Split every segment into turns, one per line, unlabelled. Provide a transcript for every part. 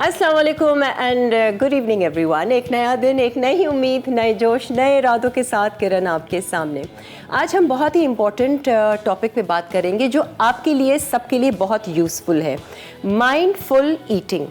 अस्सलाम वालेकुम and good evening everyone. एक नया दिन, एक नई उम्मीद, नए जोश, नए इरादों के साथ किरण आपके सामने। आज हम बहुत ही इम्पोर्टेंट टॉपिक पे बात करेंगे जो आपके लिए, सबके लिए बहुत यूज़फुल है। Mindful eating.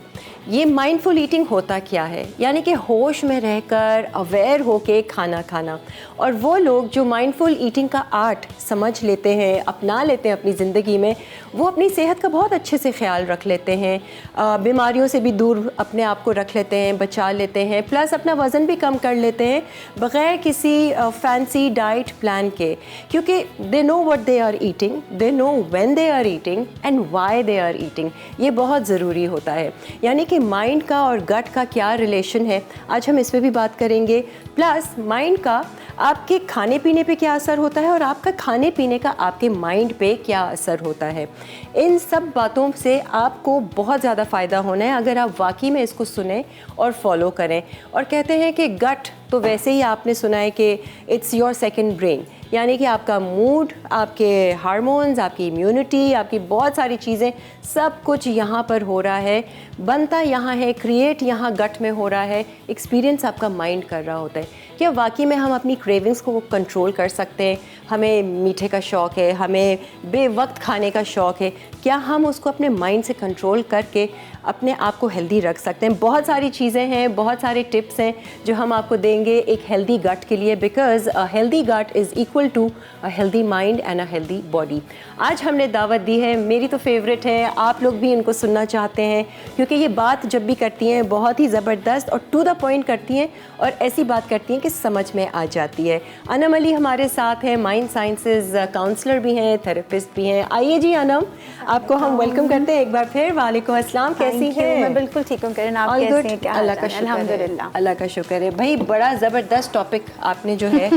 ये माइंडफुल ईटिंग होता क्या है? यानी कि होश में रहकर अवेयर होके खाना खाना। और वो लोग जो माइंडफुल ईटिंग का आर्ट समझ लेते हैं, अपना लेते हैं अपनी ज़िंदगी में, वो अपनी सेहत का बहुत अच्छे से ख्याल रख लेते हैं, बीमारियों से भी दूर अपने आप को रख लेते हैं, बचा लेते हैं, प्लस अपना वज़न भी कम कर लेते हैं बग़ैर किसी फैंसी डाइट प्लान के, क्योंकि they know what they are eating, they know when they are eating and why they are eating. ये बहुत ज़रूरी होता है। यानी कि माइंड का और गट का क्या रिलेशन है, आज हम इस पे भी बात करेंगे। प्लस माइंड का आपके खाने पीने पे क्या असर होता है और आपका खाने पीने का आपके माइंड पे क्या असर होता है। इन सब बातों से आपको बहुत ज़्यादा फ़ायदा होना है अगर आप वाकई में इसको सुने और फॉलो करें। और कहते हैं कि गट तो वैसे ही आपने सुना है कि इट्स योर सेकंड ब्रेन, यानी कि आपका मूड, आपके हार्मोन्स, आपकी इम्यूनिटी, आपकी बहुत सारी चीज़ें, सब कुछ यहाँ पर हो रहा है, बनता यहाँ है, क्रिएट यहाँ गट में हो रहा है, एक्सपीरियंस आपका माइंड कर रहा होता है। क्या वाकई में हम अपनी क्रेविंग्स को कंट्रोल कर सकते हैं? हमें मीठे का शौक़ है, हमें बेवक्त खाने का शौक़ है, क्या हम उसको अपने माइंड से कंट्रोल करके अपने आप को हेल्दी रख सकते हैं? बहुत सारी चीज़ें हैं, बहुत सारे टिप्स हैं जो हम आपको देंगे एक हेल्दी गट के लिए, because a healthy gut is equal to a healthy mind and a healthy body. आज हमने दावत दी है, मेरी तो फेवरेट है, आप लोग भी इनको सुनना चाहते हैं क्योंकि ये बात जब भी करती हैं बहुत ही ज़बरदस्त और टू द पॉइंट करती हैं और ऐसी बात करती हैं कि समझ में आ जाती है। अनम अली हमारे साथ हैं, माइंड साइंसेज काउंसलर भी हैं, थेरेपिस्ट भी हैं। आइए जी अनम, आपको हम वेलकम करते हैं एक बार फिर। वालेकुम अस्सलाम, कैसी हैं?
मैं बिल्कुल ठीक हूँ किरण, आप कैसे हैं? क्या
अल्लाह का शुक्र है,
अल्हम्दुलिल्लाह।
अल्लाह का शुक्र है। भाई बड़ा ज़बरदस्त टॉपिक आपने जो है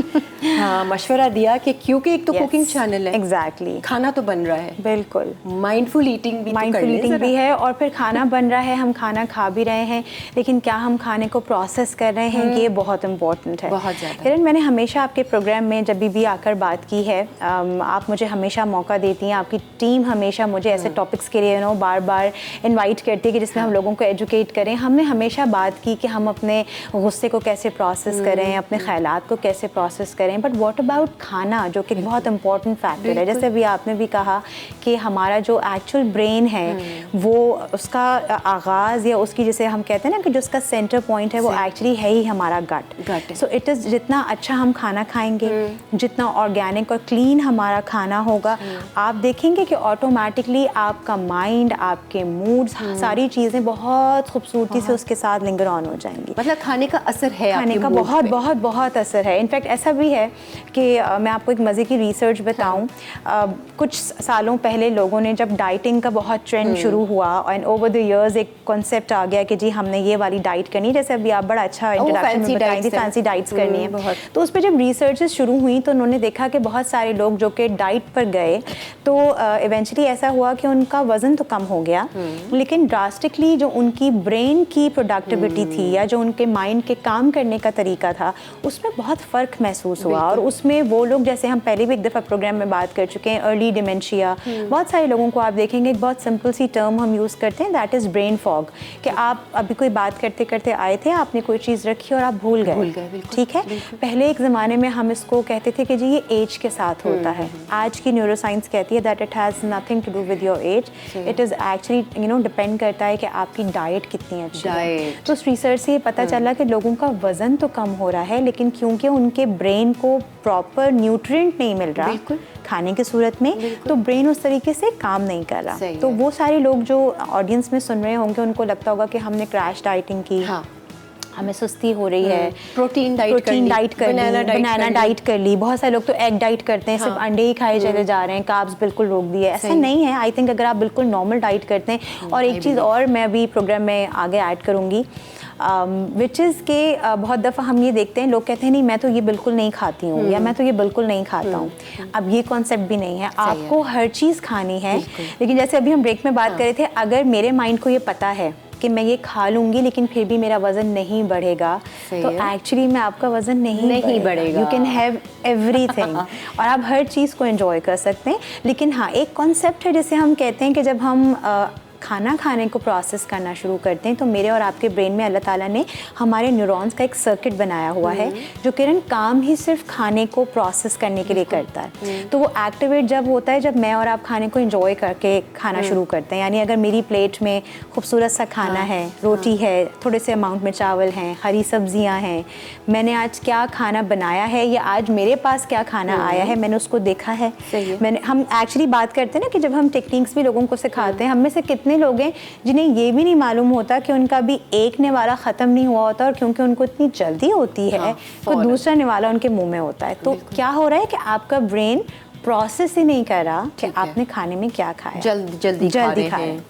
हाँ मशवरा दिया कि क्योंकि एक तो कुकिंग चैनल है,
एग्जैक्टली,
खाना तो बन रहा है,
बिल्कुल
माइंडफुल ईटिंग भी
भी है और फिर खाना बन रहा है, हम खाना खा भी रहे हैं, लेकिन क्या हम खाने को प्रोसेस कर रहे हैं, ये बहुत इम्पोर्टेंट है।
बहुत ज़्यादा।
किरण, मैंने हमेशा आपके प्रोग्राम में जब भी आकर बात की है, आप मुझे हमेशा मौका देती हैं, आपकी टीम हमेशा मुझे ऐसे टॉपिक्स के लिए बार बार इन्वाइट करती है कि जिसमें हम लोगों को एजुकेट करें। हमने हमेशा बात की कि हम अपने गुस्से को कैसे प्रोसेस करें, अपने ख्यालात को कैसे प्रोसेस करें, बट व्हाट अबाउट खाना, जो कि बहुत इंपॉर्टेंट फैक्टर है। जैसे अभी आपने भी कहा कि हमारा जो एक्चुअल ब्रेन है वो उसका आगाज़ या उसकी, जैसे हम कहते हैं ना कि जो उसका सेंटर पॉइंट है वो एक्चुअली है ही हमारा गट। सो इट इज़, जितना अच्छा हम खाना खाएंगे, जितना ऑर्गेनिक और क्लीन हमारा खाना होगा, आप देखेंगे कि ऑटोमेटिकली आपका माइंड, आपके मूड, सारी चीज़ें बहुत खूबसूरती से उसके साथ लिंगर ऑन हो जाएंगी।
मतलब खाने का असर है,
खाने का बहुत बहुत बहुत असर है। इनफैक्ट ऐसा भी है कि मैं आपको एक मज़े की रिसर्च बताऊं, कुछ सालों पहले लोगों ने, जब डाइटिंग का बहुत ट्रेंड शुरू हुआ एंड ओवर द इयर्स एक कॉन्सेप्ट आ गया कि जी हमने ये वाली डाइट करनी है, जैसे अभी आप बड़ा अच्छा इंट्रोडक्शन में बताई थी, फैंसी डाइट्स करनी है। तो उस पर जब रिसर्चेस शुरू हुई तो उन्होंने देखा कि बहुत सारे लोग जो कि डाइट पर गए तो इवेंचुअली ऐसा हुआ कि उनका वज़न तो कम हो गया, लेकिन ड्रास्टिकली जो उनकी ब्रेन की प्रोडक्टिविटी थी या जो उनके माइंड के काम करने का तरीका था, उसमें बहुत फ़र्क महसूस हुआ। और उसमें वो लोग, जैसे हम पहले भी एक दफ़ा प्रोग्राम में बात कर चुके हैं, अर्ली डिमेंशिया, बहुत सारे लोगों को आप देखेंगे एक बहुत सिंपल सी टर्म हम यूज़ करते हैं, दैट इज़ ब्रेन फॉग, कि आप अभी कोई बात करते करते आए थे, आपने कोई चीज़ रखी और आप भूल गए। ठीक है, पहले एक ज़माने में हम इसको कहते थे कि जी ये एज के साथ होता है। आज की न्यूरोसाइंस कहती है that it has nothing to do with your age, it is actually depend करता है कि आपकी डाइट कितनी अच्छी है। तो उस रिसर्च से ये पता चला कि लोगों का वज़न तो कम हो रहा है, लेकिन क्योंकि उनके ब्रेन को प्रॉपर न्यूट्रिएंट नहीं मिल रहा खाने की सूरत में, तो ब्रेन उस तरीके से काम नहीं कर रहा। तो वो सारे लोग जो ऑडियंस में सुन रहे होंगे, उनको लगता होगा कि हमने क्रैश डाइटिंग की, हमें सुस्ती हो रही है, प्रोटीन डाइट कर ली, बनाना डाइट कर ली, बहुत सारे लोग तो एग डाइट करते हैं, सिर्फ अंडे ही खाए चले जा रहे हैं, कार्ब्स बिल्कुल रोक दिए। ऐसा नहीं है। आई थिंक अगर आप बिल्कुल नॉर्मल डाइट करते हैं, और एक चीज़ और मैं अभी प्रोग्राम में आगे ऐड करूँगी, विच इज़ के बहुत दफ़ा हम ये देखते हैं, लोग कहते हैं नहीं मैं तो ये बिल्कुल नहीं खाती हूँ या मैं तो ये बिल्कुल नहीं खाता हूँ। अब ये कॉन्सेप्ट भी नहीं है, आपको हर चीज़ खानी है। लेकिन जैसे अभी हम ब्रेक में बात कर रहे थे, अगर मेरे माइंड को ये पता है कि मैं ये खा लूँगी लेकिन फिर भी मेरा वज़न नहीं बढ़ेगा, तो एक्चुअली में आपका वज़न नहीं बढ़ेगा। यू कैन हैव एवरीथिंग और आप हर चीज़ को एंजॉय कर सकते हैं। लेकिन हाँ, एक कॉन्सेप्ट है जिसे हम कहते हैं कि जब हम खाना खाने को प्रोसेस करना शुरू करते हैं तो मेरे और आपके ब्रेन में अल्लाह ताला ने हमारे न्यूरॉन्स का एक सर्किट बनाया हुआ है जो किरण काम ही सिर्फ खाने को प्रोसेस करने के लिए करता है। तो वो एक्टिवेट जब होता है जब मैं और आप खाने को एंजॉय करके खाना शुरू करते हैं। यानी अगर मेरी प्लेट में खूबसूरत सा खाना है, रोटी है, थोड़े से अमाउंट में चावल हैं, हरी सब्जियां हैं, मैंने आज क्या खाना बनाया है या आज मेरे पास क्या खाना आया है मैंने उसको देखा है। हम एक्चुअली बात करते हैं ना कि जब हम टेक्निक्स भी लोगों को सिखाते हैं, हम में से कितने लोग हैं जिन्हें ये भी नहीं मालूम होता कि उनका भी एक निवाला ख़त्म नहीं हुआ होता और क्योंकि उनको इतनी जल्दी होती है तो दूसरा निवाला उनके मुंह में होता है। तो क्या हो रहा है कि आपका ब्रेन प्रोसेस ही नहीं कर रहा कि आपने खाने में क्या खाया,
जल्दी खा रहे हैं।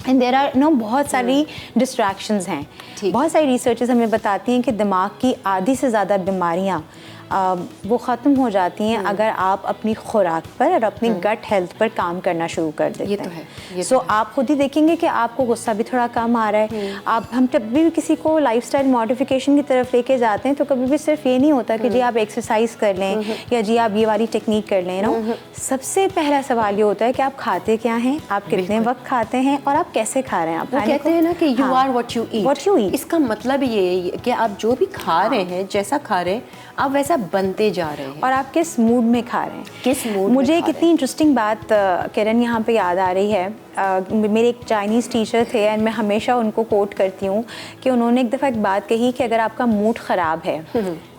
एंड देयर आर बहुत सारी डिस्ट्रैक्शंस हैं। बहुत सारी रिसर्चेस हमें बताती हैं कि दिमाग की आधी से ज़्यादा बीमारियां वो ख़त्म हो जाती हैं अगर आप अपनी खुराक पर और अपनी गट हेल्थ पर काम करना शुरू कर देते हैं।
ये तो है।
सो आप खुद ही देखेंगे कि आपको गुस्सा भी थोड़ा कम आ रहा है। हम जब भी किसी को लाइफस्टाइल मॉडिफिकेशन की तरफ लेके जाते हैं तो कभी भी सिर्फ ये नहीं होता कि जी आप एक्सरसाइज कर लें या जी आप ये वाली टेक्निक कर लें ना। सबसे पहला सवाल ये होता है कि आप खाते क्या हैं, आप कितने वक्त खाते हैं और आप कैसे खा रहे हैं। आप
कहते हैं ना कि you are what you eat. इसका मतलब ये है कि आप जो भी खा रहे हैं, जैसा खा रहे हैं, आप वैसा बनते जा रहे हैं
और आप किस मूड में खा रहे हैं,
किस मूड।
मुझे एक इतनी इंटरेस्टिंग बात किरण यहाँ पे याद आ रही है। मेरे एक चाइनीज़ टीचर थे एंड मैं हमेशा उनको कोट करती हूँ कि उन्होंने एक दफ़ा एक बात कही कि अगर आपका मूड ख़राब है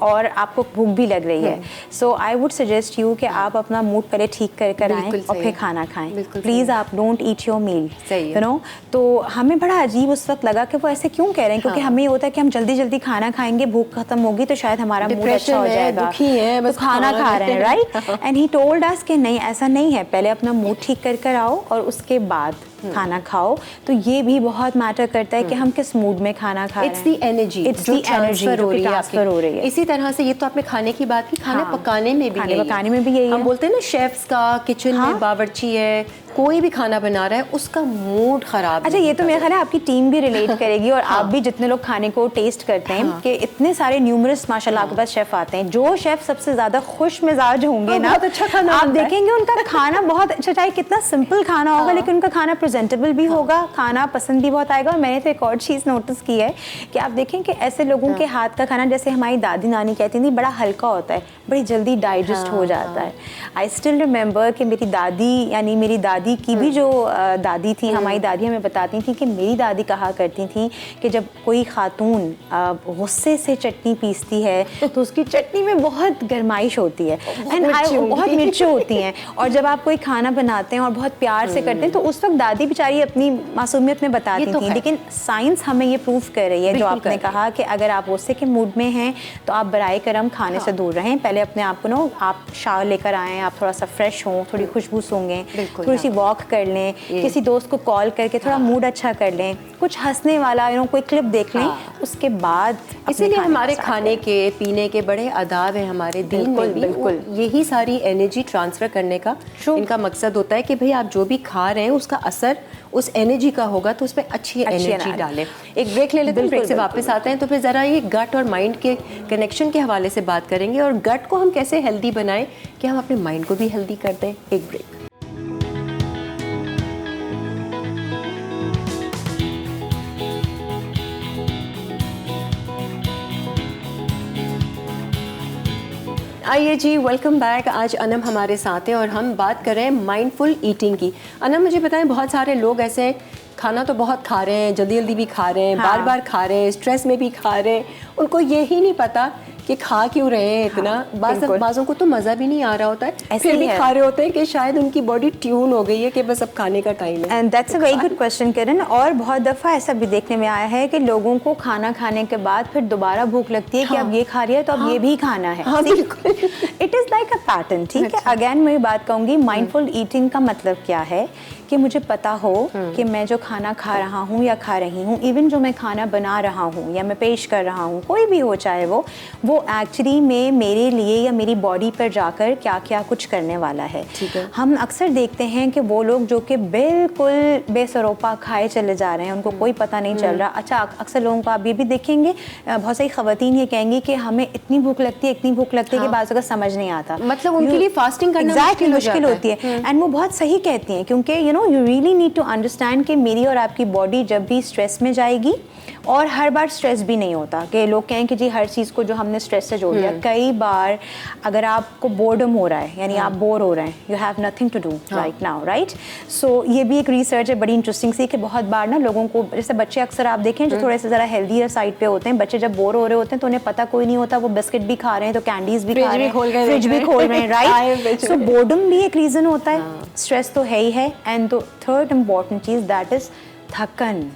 और आपको भूख भी लग रही है, सो आई वुड सजेस्ट यू कि आप अपना मूड पहले ठीक कर आएँ और फिर खाना खाएं। प्लीज़ आप don't eat your meal, you know. तो हमें बड़ा अजीब उस वक्त लगा कि वो ऐसे क्यों कह रहे हैं, क्योंकि हमें ये होता है कि हम जल्दी जल्दी खाना खाएंगे, भूख खत्म होगी तो शायद हमारा मूड अच्छा हो जाएगा,
दुखी है, बस
तो खाना खा रहे हैं, right. And he told us कि नहीं, ऐसा नहीं है, पहले अपना मूड ठीक कर आओ और उसके बाद खाना खाओ। तो ये भी बहुत मैटर करता है कि हम किस मूड में खाना खा रहे हैं।
इट्स द एनर्जी जो ट्रांसफर हो रही है। इसी तरह से ये तो आपने खाने की बात की, खाना पकाने में भी यही है। हम बोलते हैं ना शेफ्स का किचन में बावर्ची है, कोई भी खाना बना रहा है उसका मूड खराब।
अच्छा, ये तो मेरा ख्याल है आपकी टीम भी रिलेट करेगी और आप भी जितने लोग खाने को टेस्ट करते हैं कि इतने सारे न्यूमरस माशाल्लाह आपके पास शेफ आते हैं। जो शेफ सबसे ज्यादा खुश मिजाज होंगे ना,
अच्छा खाना
आप देखेंगे उनका खाना बहुत अच्छा, चाहे कितना सिंपल खाना होगा लेकिन उनका खाना प्रेजेंटेबल भी होगा, खाना पसंद भी बहुत आएगा। और मैंने तो एक और चीज़ नोटिस की है कि आप देखें कि ऐसे लोगों के हाथ का खाना, जैसे हमारी दादी नानी कहती थी, बड़ा हल्का होता है, बड़ी जल्दी डाइजेस्ट हो जाता है। आई स्टिल रिमेंबर कि मेरी दादी, यानी मेरी दादी की भी जो दादी थी, हमारी दादी हमें बताती थी कि मेरी दादी कहा करती थी कि जब कोई खातून गुस्से से चटनी पीसती है तो उसकी चटनी में बहुत गरमाइश होती है एंड बहुत मिर्च होती हैं। और जब आप कोई खाना बनाते हैं और बहुत प्यार से करते हैं तो उस वक्त दादी बेचारी अपनी मासूमियत में बताती थी। लेकिन साइंस हमें ये प्रूव कर रही है, जो आपने कहा कि अगर आप गुस्से के मूड में हैं तो आप बराए करम खाने से दूर रहें। पहले अपने आप को ना आप शावर लेकर आएँ, आप थोड़ा सा फ्रेश हों, थोड़ी खुशबू सूंघें, थोड़ी सी वॉक कर लें, किसी दोस्त को कॉल करके थोड़ा मूड अच्छा कर लें, कुछ हंसने वाला कोई क्लिप देख लें, उसके बाद।
इसीलिए हमारे खाने के पीने के बड़े आदाब हैं हमारे दीन में भी। बिल्कुल यही सारी एनर्जी ट्रांसफ़र करने का इनका मकसद होता है कि भाई आप जो भी खा रहे हैं उसका असर उस एनर्जी का होगा, तो उस पर अच्छी एनर्जी डालें। एक ब्रेक ले लेते हैं, ब्रेक से वापस आते हैं तो फिर ज़रा ये गट और माइंड के कनेक्शन के हवाले से बात करेंगे और गट को हम कैसे हेल्दी बनाएं कि हम अपने माइंड को भी हेल्दी कर दें। एक ब्रेक। आइए जी, वेलकम बैक। आज अनम हमारे साथ हैं और हम बात कर रहे हैं माइंडफुल ईटिंग की। अनम, मुझे बताएं, बहुत सारे लोग ऐसे हैं, खाना तो बहुत खा रहे हैं, जल्दी जल्दी भी खा रहे हैं, बार बार खा रहे हैं, स्ट्रेस में भी खा रहे हैं, उनको यही नहीं पता कि खा क्यों रहे हैं इतना। बाज़ों को तो मज़ा भी नहीं आ रहा होता है, फिर भी खा रहे होते हैं कि शायद उनकी बॉडी ट्यून हो गई है कि बस अब खाने का टाइम है।
And that's a very good question Kiran. और बहुत दफ़ा ऐसा भी देखने में आया है कि लोगों को खाना खाने के बाद फिर दोबारा भूख लगती है कि अब ये खा रही है तो अब ये भी खाना है। It is like a pattern, ठीक है। अगेन मैं बात कहूँगी, माइंडफुल ईटिंग का मतलब क्या है कि मुझे पता हो कि मैं जो खाना खा रहा हूँ या खा रही हूँ, इवन जो मैं खाना बना रहा हूँ या मैं पेश कर रहा हूँ, कोई भी हो चाहे वो वो एक्चुअली में मेरे लिए या मेरी बॉडी पर जाकर क्या क्या कुछ करने वाला है।
ठीक है।
हम अक्सर देखते हैं कि वो लोग जो कि बिल्कुल बेसरोपा खाए चले जा रहे हैं, उनको कोई पता नहीं चल रहा। अच्छा, अक्सर लोगों को आप ये भी देखेंगे, बहुत सारी खवातीन ये कहेंगी कि हमें इतनी भूख लगती है, इतनी भूख लगती है कि बाज़ अगर समझ नहीं आता,
मतलब उनके लिए फास्टिंग करना
एग्जैक्टली मुश्किल होती है। एंड वो बहुत सही कहती हैं, क्योंकि you really need to understand कि मेरी और आपकी बॉडी जब भी स्ट्रेस में जाएगी, और हर बार स्ट्रेस भी नहीं होता कि लोग कहें कि जी हर चीज़ को जो हमने स्ट्रेस से जोड़ दिया। कई बार अगर आपको बोर्डम हो रहा है, यानी आप बोर हो रहे हैं, you have nothing to do right now, right. So ये भी एक रिसर्च है बड़ी इंटरेस्टिंग सी, कि बहुत बार ना लोगों को, जैसे बच्चे अक्सर आप देखें जो थोड़े से ज़रा हेल्दी साइड पे होते हैं, बच्चे जब बोर हो रहे होते हैं तो उन्हें पता कोई नहीं होता, वो बिस्किट भी खा रहे हैं तो कैंडीज भी खा रहे हैं, फ्रिज भी खोल रहे हैं, राइट। सो बोर्डम भी एक रीज़न होता है, स्ट्रेस तो है ही है। एंड द थर्ड इम्पॉर्टेंट चीज़ दैट इज़ थकन।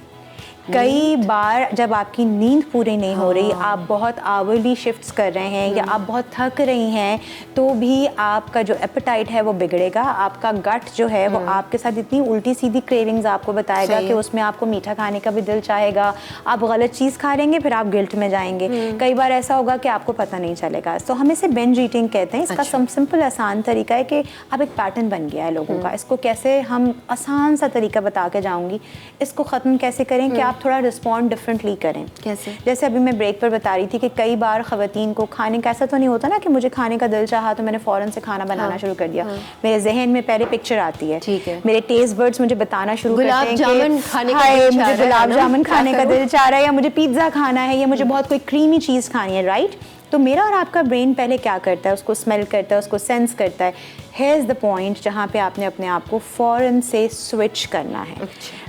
कई बार जब आपकी नींद पूरी नहीं हो रही, आप बहुत आवरली शिफ्ट्स कर रहे हैं या आप बहुत थक रही हैं, तो भी आपका जो एपेटाइट है वो बिगड़ेगा। आपका गट जो है वो आपके साथ इतनी उल्टी सीधी क्रेविंग्स आपको बताएगा कि उसमें आपको मीठा खाने का भी दिल चाहेगा, आप गलत चीज़ खा लेंगे, फिर आप गिल्ट में जाएंगे। कई बार ऐसा होगा कि आपको पता नहीं चलेगा। तो हम इसे बिंज ईटिंग कहते हैं। इसका सिंपल आसान तरीका है कि अब एक पैटर्न बन गया है लोगों का, इसको कैसे हम आसान सा तरीका बता के जाऊँगी, इसको ख़त्म कैसे करें कि आप थोड़ा रिस्पॉन्ड डिफरेंटली करें।
कैसे?
जैसे अभी मैं ब्रेक पर बता रही थी कि कई बार खवातीन को खाने का ऐसा तो नहीं होता ना कि मुझे खाने का दिल चाहा तो मैंने फ़ौरन से खाना बनाना शुरू कर दिया। मेरे जहन में पहले पिक्चर आती है,
ठीक है,
मेरे टेस्ट बर्ड्स मुझे बताना शुरू करते हैं कि
मुझे
गुलाब जामुन खाने का दिल चाह रहा है, या मुझे पिज्ज़ा खाना है, या मुझे बहुत कोई क्रीमी चीज़ खानी है, राइट। तो मेरा और आपका ब्रेन पहले क्या करता है, उसको स्मेल करता है, उसको सेंस करता है। हियर इज़ द पॉइंट जहाँ पे आपने अपने आप को फ़ौरन से स्विच करना है,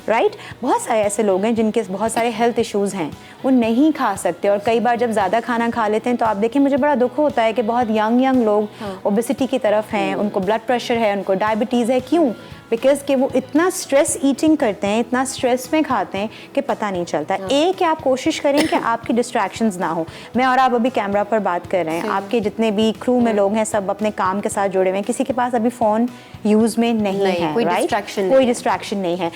राइट। बहुत सारे ऐसे लोग हैं जिनके बहुत सारे हेल्थ इश्यूज़ हैं, वो नहीं खा सकते, और कई बार जब ज़्यादा खाना खा लेते हैं तो आप देखें, मुझे बड़ा दुख होता है कि बहुत यंग लोग ओबेसिटी की तरफ हैं, उनको ब्लड प्रेशर है, उनको डायबिटीज़ है। क्यों? बिकॉज कि वो इतना स्ट्रेस ईटिंग करते हैं, इतना स्ट्रेस में खाते हैं कि पता नहीं चलता। एक कि आप कोशिश करें कि आपकी डिस्ट्रैक्शंस ना हो। मैं और आप अभी कैमरा पर बात कर रहे हैं, आपके जितने भी क्रू में लोग हैं सब अपने काम के साथ जुड़े हुए हैं, किसी के पास अभी फ़ोन यूज़ में नहीं है,
कोई
राइट, कोई डिस्ट्रैक्शन नहीं है।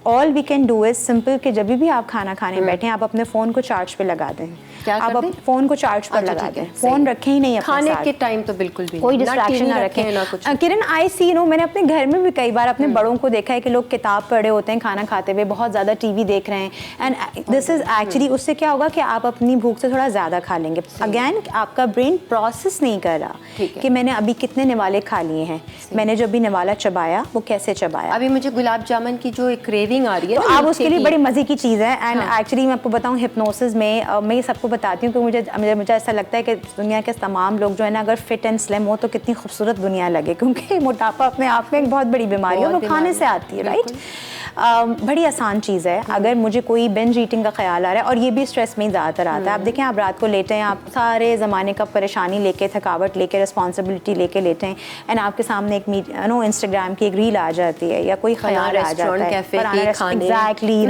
All we can do is simple कि जब भी आप खाना खाने बैठे आप अपने फ़ोन को चार्ज पे लगा दें। आप अपने फ़ोन को चार्ज पर लगा दें, फ़ोन रखें ही नहीं अपने
खाने
साथ।
के टाइम तो बिल्कुल भी
कोई डिस्ट्रैक्शन ना रखें। किरण, आई सी मैंने अपने घर में भी कई बार अपने बड़ों को देखा है कि लोग किताब पढ़े होते हैं खाना खाते हुए, बहुत ज़्यादा टीवी देख रहे हैं, एंड दिस इज़ एक्चुअली, उससे क्या होगा कि आप अपनी भूख से थोड़ा ज़्यादा खा लेंगे। अगैन आपका ब्रेन प्रोसेस नहीं कर रहा कि मैंने अभी कितने निवाले खा लिए हैं, मैंने जो भी निवाला चबाया वो कैसे चबाया।
अभी मुझे गुलाब जामुन की जो एक क्रेविंग आ रही है,
तो आप उसके लिए बड़ी मज़े की चीज़ है। एंड एक्चुअली मैं आपको बताऊँ, हिप्नोसिस में मैं ये सबको बताती हूँ कि मुझे ऐसा लगता है कि दुनिया के तमाम लोग जो है ना, अगर फिट एंड स्लिम हो तो कितनी खूबसूरत दुनिया लगे, क्योंकि मोटापा अपने आप में एक बहुत बड़ी बीमारी है, वो खाने से आती है, राइट। बड़ी आसान चीज़ है। अगर मुझे कोई बिंज ईटिंग का ख्याल आ रहा है, और ये भी स्ट्रेस में ही ज़्यादातर आता है, आप देखें आप रात को लेटे हैं, आप सारे ज़माने का परेशानी लेके, थकावट लेके, रिस्पॉन्सिबिलिटी लेके लेटे हैं, एंड आपके सामने एक इंस्टाग्राम की एक रील आ जाती है या कोई ख्याल आ जाता है, एग्जैक्टली,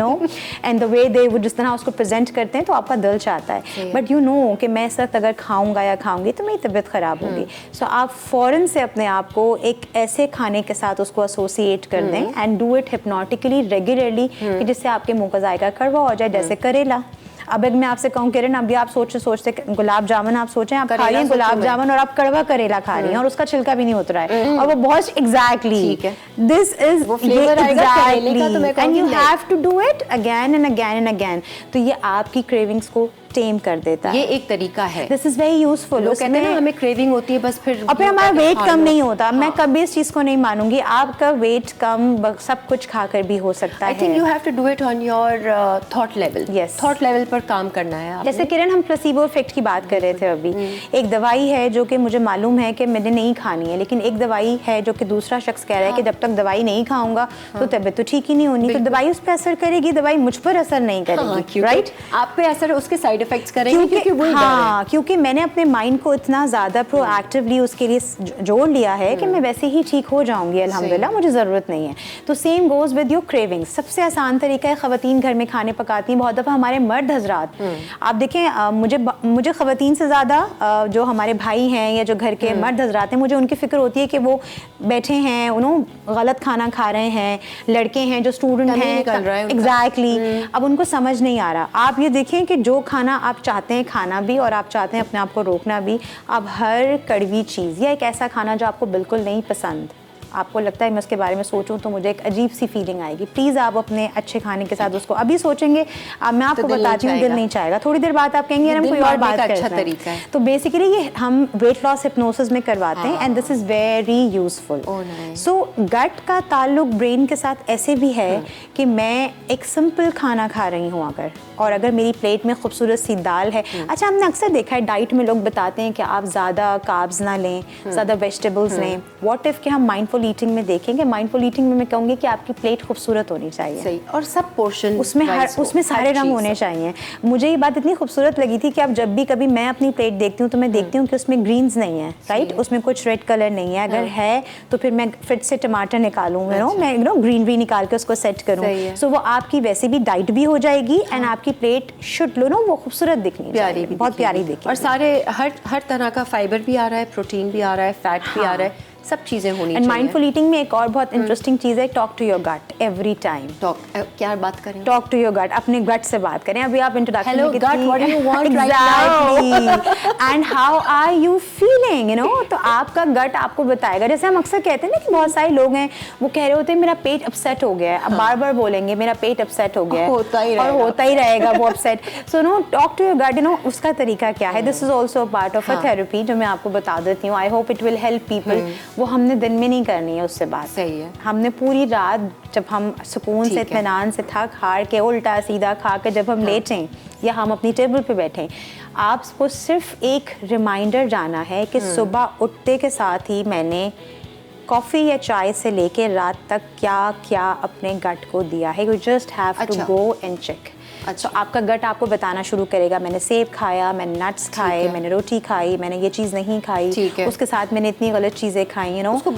एंड द वे दे वो जिस तरह उसको प्रेजेंट करते हैं तो आपका दिल चाहता है, बट यू नो कि मैं इस वक्त अगर खाऊंगा या खाऊंगी तो मेरी तबीयत ख़राब होगी। सो आप फ़ौरन से अपने आप को एक ऐसे खाने के साथ उसको एसोसिएट कर दें, एंड डू इट हिप्नोटिकली रेगुलरली, कि जिससे आपके मुंह का जायका कड़वा हो जाए, जैसे करेला। अब अगर मैं आपसे कहूँ किरण, अभी आप सोचते गुलाब जामुन, आप सोचें आप खा रही हैं गुलाब जामुन और आप कड़वा करेला खा रही हैं और उसका छिलका भी नहीं उतर रहा है, और वो बहुत exactly this is and you have to do it again and again and again. तो ये आपकी क्रेविंग्स को टेम कर देता है।
ये एक तरीका है।
This is very useful.
लोग कहते हैं ना हमें क्रेविंग होती है बस, फिर
और फिर हमारा वेट कम नहीं होता। मैं कभी इस चीज को नहीं मानूंगी, आपका वेट कम सब कुछ खाकर भी हो सकता है।
I think you have to do it on your thought level.
Yes,
thought level पर काम करना है।
जैसे किरण, हम प्लेसिबो इफेक्ट की बात कर रहे थे अभी। एक दवाई है जो कि मुझे मालूम है कि मैंने नहीं खानी है, लेकिन एक दवाई है जो कि दूसरा शख्स कह रहा है कि जब तक दवाई नहीं खाऊंगा तो तबीयत तो ठीक ही नहीं होनी, तो दवाई उस पर असर करेगी, दवाई मुझ पर असर नहीं करेगी, राइट।
आप पे असर उसके साइड इफेक्ट्स करेंगे,
हाँ, क्योंकि मैंने अपने माइंड को इतना ज़्यादा प्रोएक्टिवली उसके लिए जोड़ लिया है कि मैं वैसे ही ठीक हो जाऊंगी, अल्हम्दुलिल्लाह, मुझे ज़रूरत नहीं है। तो same goes with your cravings. सबसे आसान तरीका है, ख़वातीन घर में खाने पकाती हैं, बहुत दफ़ा हमारे मर्द हजरात, आप देखें मुझे ख़वातीन से ज़्यादा जो हमारे भाई हैं या जो घर के मर्द हजरात हैं, मुझे उनकी फ़िक्र होती है कि वो बैठे हैं, उन्होंने गलत खाना खा रहे हैं, लड़के हैं जो स्टूडेंट हैं, एग्जैक्टली, अब उनको समझ नहीं आ रहा। आप ये देखें कि जो खाना आप चाहते हैं खाना भी और आप चाहते हैं अपने आप को रोकना भी, अब हर कड़वी चीज़ या एक ऐसा खाना जो आपको बिल्कुल नहीं पसंद, आपको लगता है मैं उसके बारे में सोचूं तो मुझे एक अजीब सी फीलिंग आएगी, प्लीज़ आप अपने अच्छे खाने के साथ उसको अभी सोचेंगे, मैं आपको बताती हूँ दिल नहीं चाहेगा, थोड़ी देर बाद आप कहेंगे हम कोई और बात
अच्छा तरीका है।
तो बेसिकली ये हम वेट लॉस हिप्नोसिस में करवाते हैं and this is very useful. So gut का ताल्लुक ब्रेन के साथ ऐसे भी है कि मैं एक सिंपल खाना खा रही हूँ और अगर मेरी प्लेट में खूबसूरत सी दाल है, अच्छा हमने अक्सर देखा है डाइट में लोग बताते हैं कि आप ज़्यादा कार्ब्स ना लें, ज़्यादा वेजिटेबल्स लें। व्हाट इफ़ कि हम माइंडफुल ईटिंग में देखेंगे, माइंडफुल ईटिंग में मैं कहूँगी कि आपकी प्लेट खूबसूरत होनी चाहिए,
सही, और सब पोर्शन
उसमें सारे रंग होने चाहिए। मुझे ये बात इतनी खूबसूरत लगी थी कि अब जब भी कभी मैं अपनी प्लेट देखती हूँ तो मैं देखती हूँ कि उसमें ग्रीन्स नहीं है, राइट, उसमें कुछ रेड कलर नहीं है, अगर है तो फिर मैं फिर से टमाटर निकालूँ, मैं ग्रीनरी निकाल के उसको सेट करूँ, सो वो आपकी वैसे भी डाइट भी हो जाएगी एंड आपकी प्लेट शुड लो वो खूबसूरत दिखनी,
प्यारी,
बहुत प्यारी दिखनी,
और सारे हर तरह का फाइबर भी आ रहा है, प्रोटीन भी आ रहा है, फैट भी आ रहा है, सब चीज़ें होनी चाहिए।
माइंडफुल ईटिंग में एक और बहुत इंटरेस्टिंग चीज़ है, talk to your gut every time.
क्या बात करें?
टॉक टू योर गट, अपने गट से बात करें। अभी आप इंट्रोडक्शन में
gut, what do you want right now
and how are you feeling, you know, तो आपका गट आपको बताएगा। जैसे हम अक्सर कहते हैं ना कि बहुत सारे लोग हैं वो कह रहे होते हैं मेरा पेट अपसेट हो गया है, अब बार बार बोलेंगे मेरा पेट अपसेट हो गया है, होता ही रहेगा वो upset. So no, talk to your gut, you know, उसका तरीका क्या है, this is also part of a therapy जो मैं आपको बता देती हूँ। I hope it will help people. वो हमने दिन में नहीं करनी है उससे बात,
सही है, हमने
पूरी रात जब हम सुकून से इत्मीनान से थक हार के उल्टा सीधा खा के जब हम लेटें या हम अपनी टेबल पे बैठें, आपको सिर्फ एक रिमाइंडर जाना है कि सुबह उठते के साथ ही मैंने कॉफ़ी या चाय से लेके रात तक क्या क्या अपने गट को दिया है। You just have to go and check. अच्छा, तो आपका गट आपको बताना शुरू करेगा, मैंने सेब खाया, मैंने नट्स खाए, मैंने रोटी खाई, मैंने ये चीज़ नहीं खाई, उसके साथ मैंने इतनी गलत चीज़ें खाई, यू नो, उसको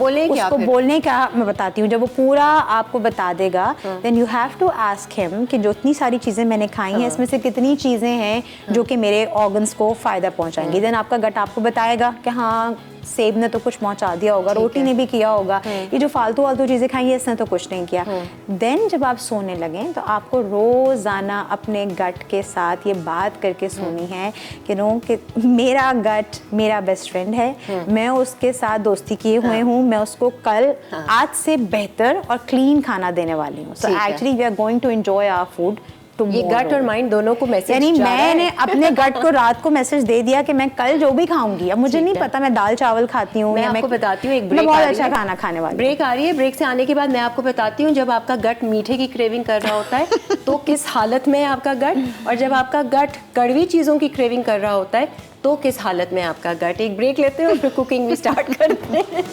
बोलने का मैं बताती हूँ। जब वो पूरा आपको बता देगा, then you have to ask him कि जो इतनी सारी चीज़ें मैंने खाई हैं इसमें से कितनी चीज़ें हैं जो कि मेरे ऑर्गन्स को फ़ायदा पहुँचाएंगी। देन आपका गट आपको बताएगा कि हाँ सेब ने तो कुछ पहुंचा दिया होगा, रोटी ने भी किया होगा, ये जो फालतू चीज़ें खाई है इसने तो कुछ नहीं किया। देन जब आप सोने लगें तो आपको रोज़ाना अपने गट के साथ ये बात करके सोनी है कि नो कि मेरा गट मेरा बेस्ट फ्रेंड है, मैं उसके साथ दोस्ती किए हुए हूँ, मैं उसको कल आज से बेहतर और क्लीन खाना देने वाली हूँ। So actually we are going to enjoy our food.
ये गट और माइंड दोनों को मैसेज,
यानी मैंने अपने गट को रात को मैसेज दे दिया कि मैं कल जो भी खाऊंगी, अब मुझे नहीं पता मैं दाल चावल खाती हूँ,
मैं आपको बताती हूँ, एक ब्रेक
बहुत अच्छा खाना खाने वाली
ब्रेक आ रही है। ब्रेक से आने के बाद मैं आपको बताती हूँ जब आपका गट मीठे की क्रेविंग कर रहा होता है तो किस हालत में है आपका गट, और जब आपका गट कड़वी चीज़ों की क्रेविंग कर रहा होता है तो किस हालत में आपका गट। एक ब्रेक लेते हैं और फिर कुकिंग भी स्टार्ट करते हैं।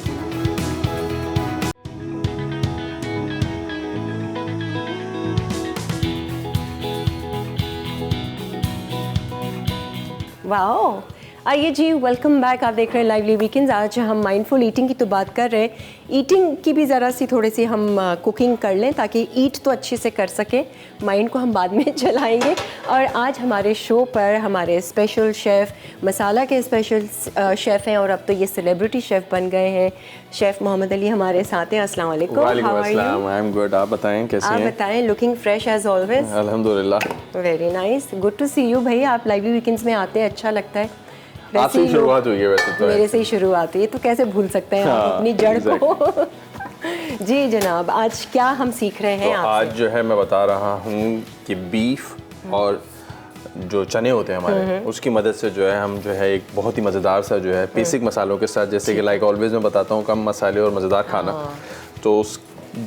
वाओ, आइए जी, वेलकम बैक। आप देख रहे हैं लाइवली वीकेंड्स। आज हम माइंडफुल ईटिंग की तो बात कर रहे हैं, ईटिंग की भी ज़रा सी थोड़ी सी हम कुकिंग कर लें ताकि ईट तो अच्छे से कर सकें, माइंड को हम बाद में चलाएंगे। और आज हमारे शो पर हमारे स्पेशल शेफ़, मसाला के स्पेशल शेफ़ हैं और अब तो ये सेलिब्रिटी शेफ़ बन गए हैं, शेफ़ मोहम्मद अली हमारे साथ हैं। अस्सलाम वालेकुम।
वालेकुम अस्सलाम, आई एम गुड। आप बताएं कैसे हैं?
आप बताएं, लुकिंग फ्रेश एज ऑलवेज।
अल्हम्दुलिल्लाह,
very nice, good to see you भैया। आप लाइवली वीकेंड्स में आते हैं, अच्छा लगता है।
आपसे ही शुरुआत हुई है वैसे तो,
मेरे से ही शुरुआत हुई है, तो कैसे भूल सकते हैं आप अपनी जड़ को। जी जनाब, आज क्या हम सीख रहे हैं
तो
आपसे?
आज जो है मैं बता रहा हूँ कि बीफ और जो चने होते हैं हमारे, उसकी मदद से जो है हम जो है एक बहुत ही मज़ेदार सा जो है बेसिक मसालों के साथ, जैसे कि लाइक ऑलवेज मैं बताता हूँ कम मसाले और मज़ेदार खाना, तो उस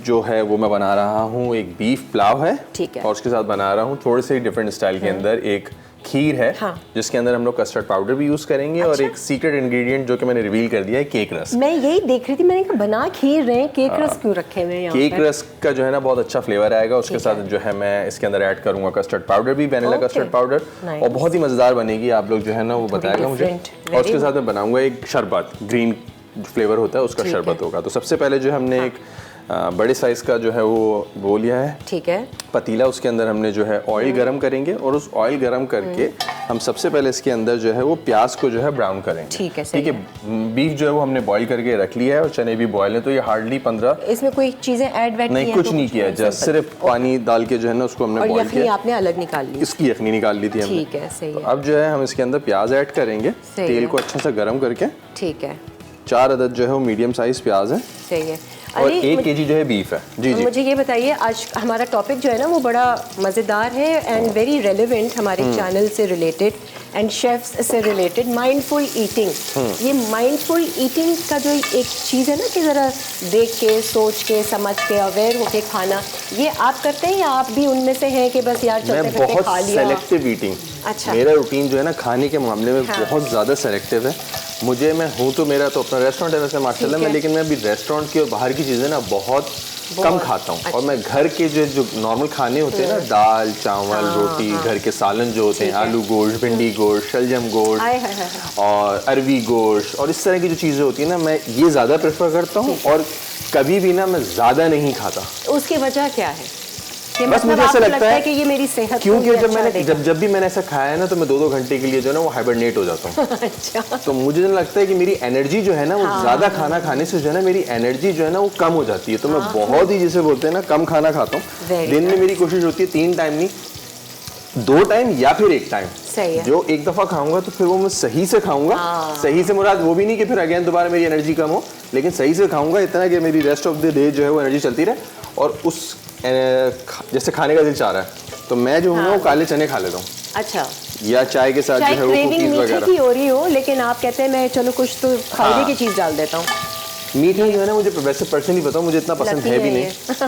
जो है वो मैं बना रहा हूँ एक बीफ पुलाव है,
ठीक है,
और उसके साथ बना रहा हूँ थोड़े से डिफरेंट स्टाइल के अंदर एक खीर है, जिसके अंदर हम लोग कस्टर्ड पाउडर भी यूज़ करेंगे। और एक सीक्रेट इंग्रेडिएंट जो कि मैंने रिवील कर दिया है, केक रस्क।
मैं यही देख रही थी, मैंने कहा बना खीर रहे हैं, केक रस्क क्यों रखे हुए हैं यहाँ
केक रस्क का जो है ना बहुत अच्छा फ्लेवर आएगा, उसके साथ जो है मैं इसके अंदर ऐड करूंगा कस्टर्ड पाउडर भी, वैनिला कस्टर्ड पाउडर, और बहुत ही मज़ेदार बनेगी। आप लोग जो है ना वो बताएगा मुझे। और उसके साथ मैं बनाऊंगा एक शरबत, ग्रीन फ्लेवर होता है उसका शरबत होगा। तो सबसे पहले जो हमने एक बड़े साइज़ का जो है वो लिया है
ठीक है।
पतीला। उसके अंदर हमने जो है ऑयल गरम करेंगे और उस ऑयल गरम करके हम सबसे पहले इसके अंदर जो है वो प्याज को जो है ब्राउन करेंगे।
ठीक है, सही
ठीक है। बीफ जो है वो हमने बॉईल करके रख लिया है और चने भी बॉयल है, तो ये हार्डली 15
इसमें कोई चीजें ऐड वैड
नहीं, कुछ नहीं किया, जस्ट सिर्फ पानी डाल के जो है ना उसको हमने
और
बॉईल
यखनी
किया।
आपने अलग निकाल ली।
इसकी यखनी निकाल ली थी हमने।
ठीक है, सही
तो
है।
अब जो है हम इसके अंदर प्याज ऐड करेंगे,
सही
तेल
है।
को अच्छा सा गर्म करके।
ठीक है,
4 अदद जो है वो मीडियम साइज प्याज है
सही है।
और
अली,
1 केजी जो है बीफ है। जी जी।
मुझे ये बताइए, आज हमारा टॉपिक जो है ना वो बड़ा मज़ेदार है एंड वेरी रेलेवेंट हमारे चैनल से रिलेटेड एंड शेफ्स से रिलेटेड, माइंडफुल ईटिंग। ये माइंडफुल ईटिंग का जो एक चीज़ है ना कि ज़रा देख के, सोच के, समझ के, अवेयर होके खाना, ये आप करते हैं या आप भी उनमें से हैं कि बस यार चलते
मैं
फिरते खा
बहुत
लिया?
Selective eating.
अच्छा।
मेरा रूटीन जो है ना खाने के मामले में
हाँ।
बहुत ज़्यादा सेलेक्टिव है। मैं हूँ तो मेरा तो अपना रेस्टोरेंट है वैसे माशाल्लाह में, लेकिन मैं अभी रेस्टोरेंट की और बाहर की चीज़ें ना बहुत कम खाता हूँ। और मैं घर के जो नॉर्मल खाने होते हैं ना, दाल चावल रोटी, घर के सालन जो होते हैं, आलू गोश्त, भिंडी गोश्त, शलजम गोश्त और अरवी गोश्त और इस तरह की जो चीज़ें होती हैं ना, मैं ये ज़्यादा प्रेफर करता हूँ। और कभी भी ना मैं ज़्यादा नहीं खाता।
उसकी वजह क्या है? कि
बस
मतलब
मुझे ऐसा
आपको
लगता है
कि ये मेरी सेहत को
क्योंकि
ये
जब
अच्छा
मैंने
देगा।
जब भी मैंने ऐसा खाया है ना, तो मैं 2-2 घंटे के लिए जो है ना वो हाइबरनेट हो जाता हूँ।
अच्छा।
तो मुझे जो लगता है कि मेरी एनर्जी जो है ना वो ज़्यादा खाना खाने से जो है ना मेरी एनर्जी जो है ना वो कम हो जाती है। तो मैं बहुत ही, जिसे बोलते हैं ना, कम खाना खाता हूँ। दिन में मेरी कोशिश होती है 3 टाइम नहीं, 2 टाइम या फिर 1 टाइम।
सही है।
जो एक दफ़ा खाऊंगा तो फिर वो मैं सही से खाऊंगा। सही से मुराद वो भी नहीं कि फिर अगेन दोबारा मेरी एनर्जी कम हो, लेकिन सही से खाऊंगा इतना कि मेरी रेस्ट ऑफ द डे जो है वो एनर्जी चलती रहे। और उस जैसे खाने का दिल चाह रहा है तो मैं जो हूँ वो काले चने खा लेता हूँ।
अच्छा।
या चाय के साथ जो
चाहे
है वो
क्रेविंग
कुकीज
मीठे
वगैरह।
की हो रही हो, लेकिन आप कहते हैं मैं चलो कुछ तो फायदे की चीज़ डाल देता हूँ।
मीठा जो है ना मुझे वैसे पर्सनली बताऊँ, मुझे इतना पसंद है भी नहीं।
अच्छा,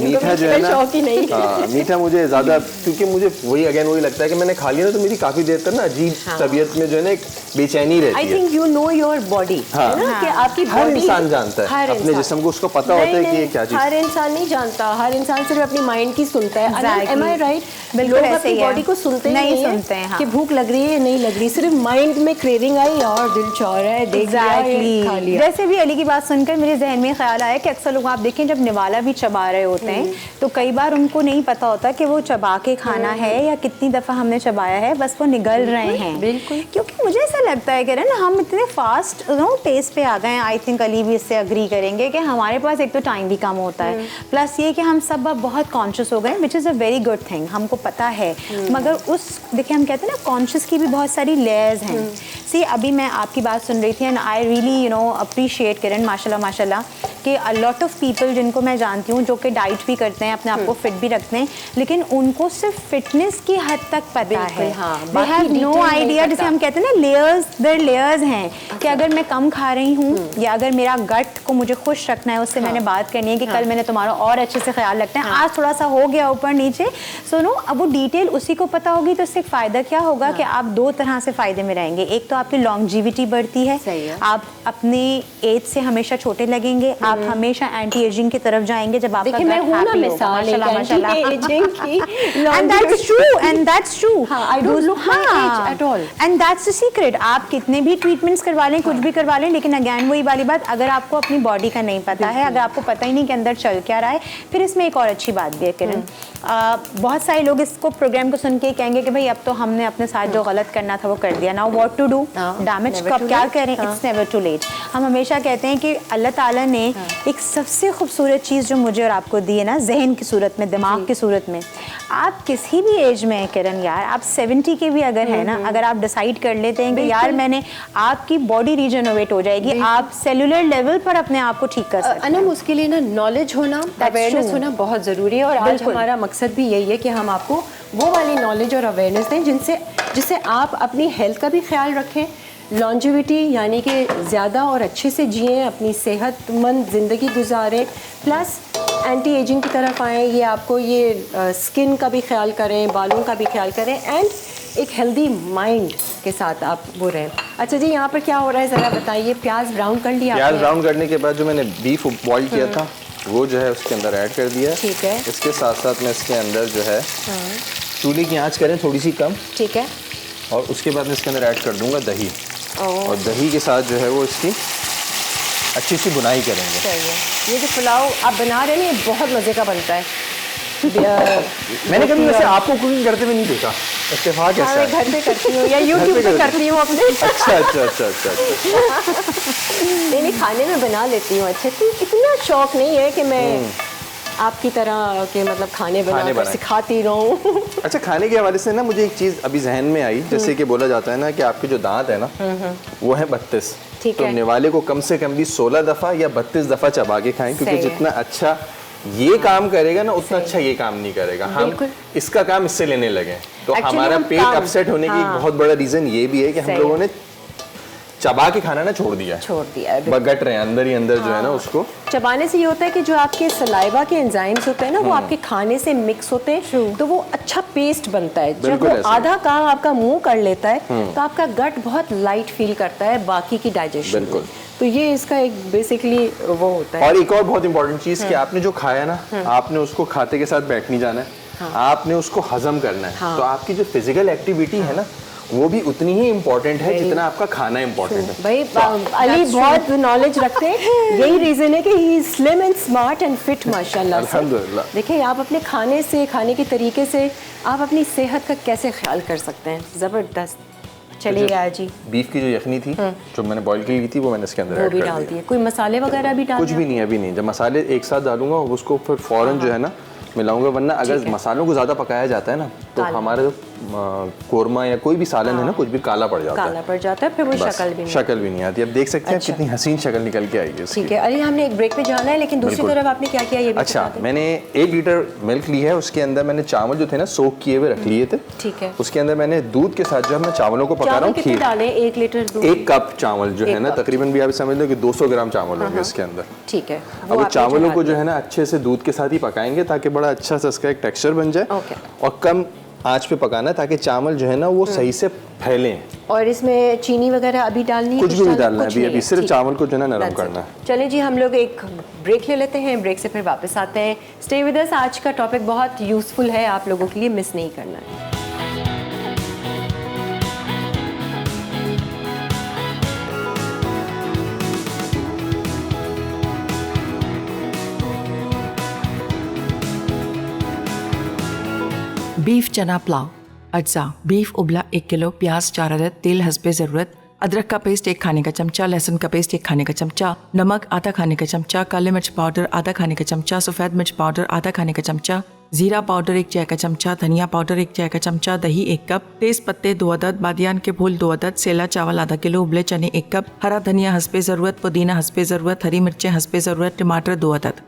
मीठा जो है ना,
शौक ही नहीं।
हाँ, मीठा मुझे ज़्यादा, क्योंकि मुझे वही लगता है कि मैंने खा लिया ना तो मेरी काफ़ी देर तक ना अजीब तबीयत में जो है ना एक बेचैनी रहती
आई
है।
Think you know your body, है ना, कि आपकी
हर
body-
इंसान जानता है अपने जिस्म को, उसको पता होता है कि ये क्या चीज़।
हर इंसान नहीं जानता, हर इंसान सिर्फ अपनी माइंड की सुनता है।
Exactly.
एम आई राइट?
बिल्कुल
लोग
ऐसे
अपनी
ही है।
बॉडी को सुनते ही
नहीं
नहीं
सुनते हैं, हाँ।
कि भूख लग रही है या नहीं लग रही, सिर्फ माइंड में क्रेविंग आई और दिल चाह रहा है, देख लिया, ये खा लिया।
जैसे भी अली की बात सुनकर मेरे जहन में ख्याल आया कि अक्सर लोग आप देखें जब निवाला भी चबा रहे होते हैं तो कई बार उनको नहीं पता होता कि वो चबा के खाना है या कितनी दफ़ा हमने चबाया है, बस वो निगल रहे हैं।
बिल्कुल।
क्योंकि मुझे ऐसा लगता है कि ना हम इतने फास्ट टेस्ट पे आ गए हैं। आई थिंक अली भी इससे अग्री करेंगे कि हमारे पास एक तो टाइम भी कम होता है, प्लस ये कि हम सब अब बहुत कॉन्शियस हो गए, which is a very good thing, हमको पता है। मगर उस देखिए हम कहते हैं ना कॉन्शियस की भी बहुत सारी लेयर्स हैं। सी अभी मैं आपकी बात सुन रही थी एंड आई रियली अप्रिशिएट किरण, माशाल्लाह माशाल्लाह, कि अ लॉट ऑफ पीपल जिनको मैं जानती हूँ जो कि डाइट भी करते हैं, अपने आप को फिट भी रखते हैं, लेकिन उनको सिर्फ फिटनेस की हद तक पता है।
हाँ,
दे
बाकी
हैव नो
detail नहीं
आइडिया,
पता।
जैसे हम कहते हैं ना लेयर्स, देयर लेयर्स हैं कि अगर मैं कम खा रही हूँ या अगर मेरा गट को मुझे खुश रखना है, उससे मैंने बात करनी है कि कल मैंने तुम्हारा और अच्छे से ख्याल रखना है, आज थोड़ा सा हो गया ऊपर नीचे, सो नो अब वो डिटेल उसी को पता होगी तो इससे एक फ़ायदा क्या होगा कि आप 2 तरह से फ़ायदे में रहेंगे। एक तो आपकी लॉन्जिविटी बढ़ती है,
सही है।
आप अपने एज से हमेशा छोटे लगेंगे, आप हमेशा एंटी एजिंग की तरफ जाएंगे जब आपका
देखिए मैं
gut
हूँ ना
happy होगा।
मिसाल एक
माशाल्लाह,
anti-aging की,
and that's true, and that's true.
हाँ, I don't look my age at all.
And that's the secret. आप कितने भी ट्रीटमेंट्स करवा लें, कुछ भी करवा लें, लेकिन अगैन वही वाली बात, अगर आपको अपनी बॉडी का नहीं पता है, अगर आपको पता ही नहीं कि अंदर चल क्या रहा है, फिर इसमें एक और अच्छी बात भी है किरण, बहुत सारे लोग इसको प्रोग्राम को सुन के कहेंगे कि भाई अब तो हमने अपने साथ जो गलत करना था वो कर दिया, now what to do, damage
never
को अब
too
क्या
late.
करें, इट्स नेवर टू लेट। हम हमेशा कहते हैं कि अल्लाह ताला ने एक सबसे खूबसूरत चीज़ जो मुझे और आपको दी है ना, जहन की सूरत में, दिमाग की सूरत में, आप किसी भी एज में किरण यार, आप 70 के भी अगर है ना, अगर आप डिसाइड कर लेते हैं कि यार मैंने, आपकी बॉडी रीजनरेट हो जाएगी, आप सेलुलर लेवल पर अपने आप को ठीक कर सकते हैं।
अनम उसके लिए ना नॉलेज होना, अवेयरनेस होना बहुत ज़रूरी है और आज
बिल्कुल।
हमारा मकसद भी यही है कि हम आपको वो वाली नॉलेज और अवेयरनेस दें जिससे आप अपनी हेल्थ का भी ख्याल रखें, लॉन्जिविटी यानी कि ज़्यादा और अच्छे से जिएं, अपनी सेहतमंद ज़िंदगी गुजारें, प्लस एंटी एजिंग की तरफ आएँ, ये आपको ये स्किन का भी ख्याल करें, बालों का भी ख्याल करें एंड एक हेल्दी माइंड के साथ आप वो रहें। अच्छा जी, यहाँ पर क्या हो रहा है ज़रा बताइए। प्याज ब्राउन कर लिया
प्याज
आपने?
ब्राउन करने के बाद जो मैंने बीफ बॉईल किया था वो जो है उसके अंदर ऐड कर दिया है।
ठीक है।
इसके साथ साथ मैं इसके अंदर जो है चूल्हे की आंच करें थोड़ी सी कम,
ठीक है।
और उसके बाद मैं इसके अंदर ऐड कर दूंगा दही, और दही के साथ जो है वो इसकी अच्छी सी बुनाई करेंगे।
सही है। ये जो पुलाव आप बना रहे हैं ये बहुत मज़े का बनता है।
मैंने कभी वैसे आपको कुकिंग करते हुए नहीं देखा, इत्तेफाक
हाँ,
ऐसा
मैं
है।
घर पे करती हूँ या यूट्यूब पे करती हूँ अपने।
अच्छा अच्छा अच्छा अच्छा अच्छा।
नहीं, खाने में बना लेती हूँ अच्छे से। इतना शौक नहीं है कि मैं आपकी तरह के मतलब खाने बनाकर
बनाए।
सिखाती रहूँ।
अच्छा, खाने के हवाले से ना मुझे एक चीज़ अभी जहन में आई, जैसे कि बोला जाता है ना कि आपके जो दांत है ना वो है 32,
ठीक
तो
है।
निवाले को कम से कम भी 16 दफ़ा या 32 दफ़ा चबा के खाएं, क्योंकि
सही है।
जितना अच्छा ये काम करेगा ना उतना अच्छा ये काम नहीं करेगा। हम
बिल्कुल।
इसका काम इससे लेने लगे तो
Actually
हमारा
हम
पेट
काम-
अपसेट होने की एक
हाँ।
बहुत बड़ा रीज़न ये भी है कि हम
सही
लोगों
है।
ने चबा के खाना ना छोड़ दिया है,
छोड़ दिया है।
बगट रहे हैं अंदर ही अंदर जो है ना उसको।
चबाने से ये होता है कि जो आपके सलाइवा के एंजाइम्स होते हैं ना वो आपके खाने से मिक्स होते हैं, तो वो अच्छा पेस्ट बनता है। जब
बिल्कुल
वो
ऐसे ही।
आधा काम आपका मुंह कर लेता है तो आपका गट बहुत लाइट फील करता है बाकी की डाइजेशन।
बिल्कुल।
तो ये इसका एक बेसिकली वो होता है।
और एक और बहुत इंपॉर्टेंट चीज़ कि आपने जो खाया ना, आपने उसको खाते के साथ बैठ नहीं जाना है, आपने उसको हजम करना है।
हाँ।
तो आपकी जो फिजिकल एक्टिविटी है ना वो भी उतनी ही इम्पोर्टेंट है जितना आपका खाना इम्पोर्टेंट है।
भाई अली बहुत नॉलेज रखते हैं, यही रीजन है कि he is slim and smart and fit माशाल्लाह से।
अल्हम्दुलिल्लाह।
देखिए आप अपने खाने से, खाने के तरीके से आप अपनी सेहत का कैसे ख्याल कर सकते हैं। ज़बरदस्त। चलिए जी,
बीफ की जो यखनी थी जो मैंने बॉईल की हुई थी वो मैंने इसके अंदर
वो
ऐड
भी
कर
डाल
दी।
दिए। कोई मसाले वगैरह भी डाल
कुछ भी नहीं, अभी नहीं। जब मसाले एक साथ डालूंगा उसको फिर फौरन जो है ना मिलाऊंगा, वरना अगर मसालों को ज़्यादा पकाया जाता है ना तो हमारा जो कोरमा या कोई भी सालन है ना कुछ भी काला पड़ जाता है।
काला पड़ जाता है, फिर वो
बस,
शक्ल भी नहीं।
शक्ल भी नहीं आती। अब देख सकते हैं
अच्छा।
कितनी हसीन शक्ल निकल के आई है इसकी।
ठीक है अली, हमने एक ब्रेक पे जाना है, लेकिन दूसरी
बिल्कुल।
तरफ आपने क्या किया ये भी
अच्छा,
बता दें।
मैंने 1 लीटर मिल्क ली है, उसके अंदर मैंने चावल जो थे ना सोक किए हुए रख लिए थे।
ठीक है।
उसके अंदर मैंने दूध के साथ जो है मैं चावलों को पका रहा
चावल
हूँ,
कितने
खीर।
डालें? 1 लीटर दूध।
1 कप चावल जो है
एक
ना
कप।
तकरीबन भी आप समझ लो कि 200 ग्राम चावल होंगे इसके अंदर।
ठीक है।
अब वो
आपने
चावलों
चढ़ा
को जो
दिया।
है ना अच्छे से दूध के साथ ही पकाएंगे ताकि बड़ा अच्छा सा इसका एक टेक्सचर बन जाए।
ओके।
और कम आंच पे पकाना है ताकि चावल जो है ना वो सही से फैलें।
और इसमें चीनी वगैरह अभी डालनी है?
कुछ भी नहीं डालना है
कुछ
अभी,
नहीं
अभी
है,
सिर्फ
ठीक
चावल को जो है ना नरम
That's it.
करना है।
चलिए जी, हम लोग एक ब्रेक ले लेते हैं, ब्रेक से फिर वापस आते हैं। स्टे विद अस, आज का टॉपिक बहुत यूजफुल है, आप लोगों के लिए मिस नहीं करना है।
बीफ चना पुलाव। अज्जा: बीफ उबला 1 किलो, प्याज 4 अदद, तेल हस्बे ज़रूरत, अदरक का पेस्ट 1 खाने का चमचा, लहसुन का पेस्ट 1 खाने का चमचा, नमक आधा खाने का चमचा, काले मिर्च पाउडर आधा खाने का चमचा, सफ़ेद मिर्च पाउडर आधा खाने का चमचा, जीरा पाउडर 1 चाय का चमचा, धनिया पाउडर 1 चाय का चमचा, दही 1 कप, तेज पत्ते 2 अदद, बादियान के फूल 2 अदद, सेला चावल आधा किलो, उबले चने 1 कप, हरा धनिया हस्बे ज़रूरत, पुदीना हस्बे ज़रूरत, हरी मिर्चें हस्बे ज़रूरत, टमाटर 2 अदद।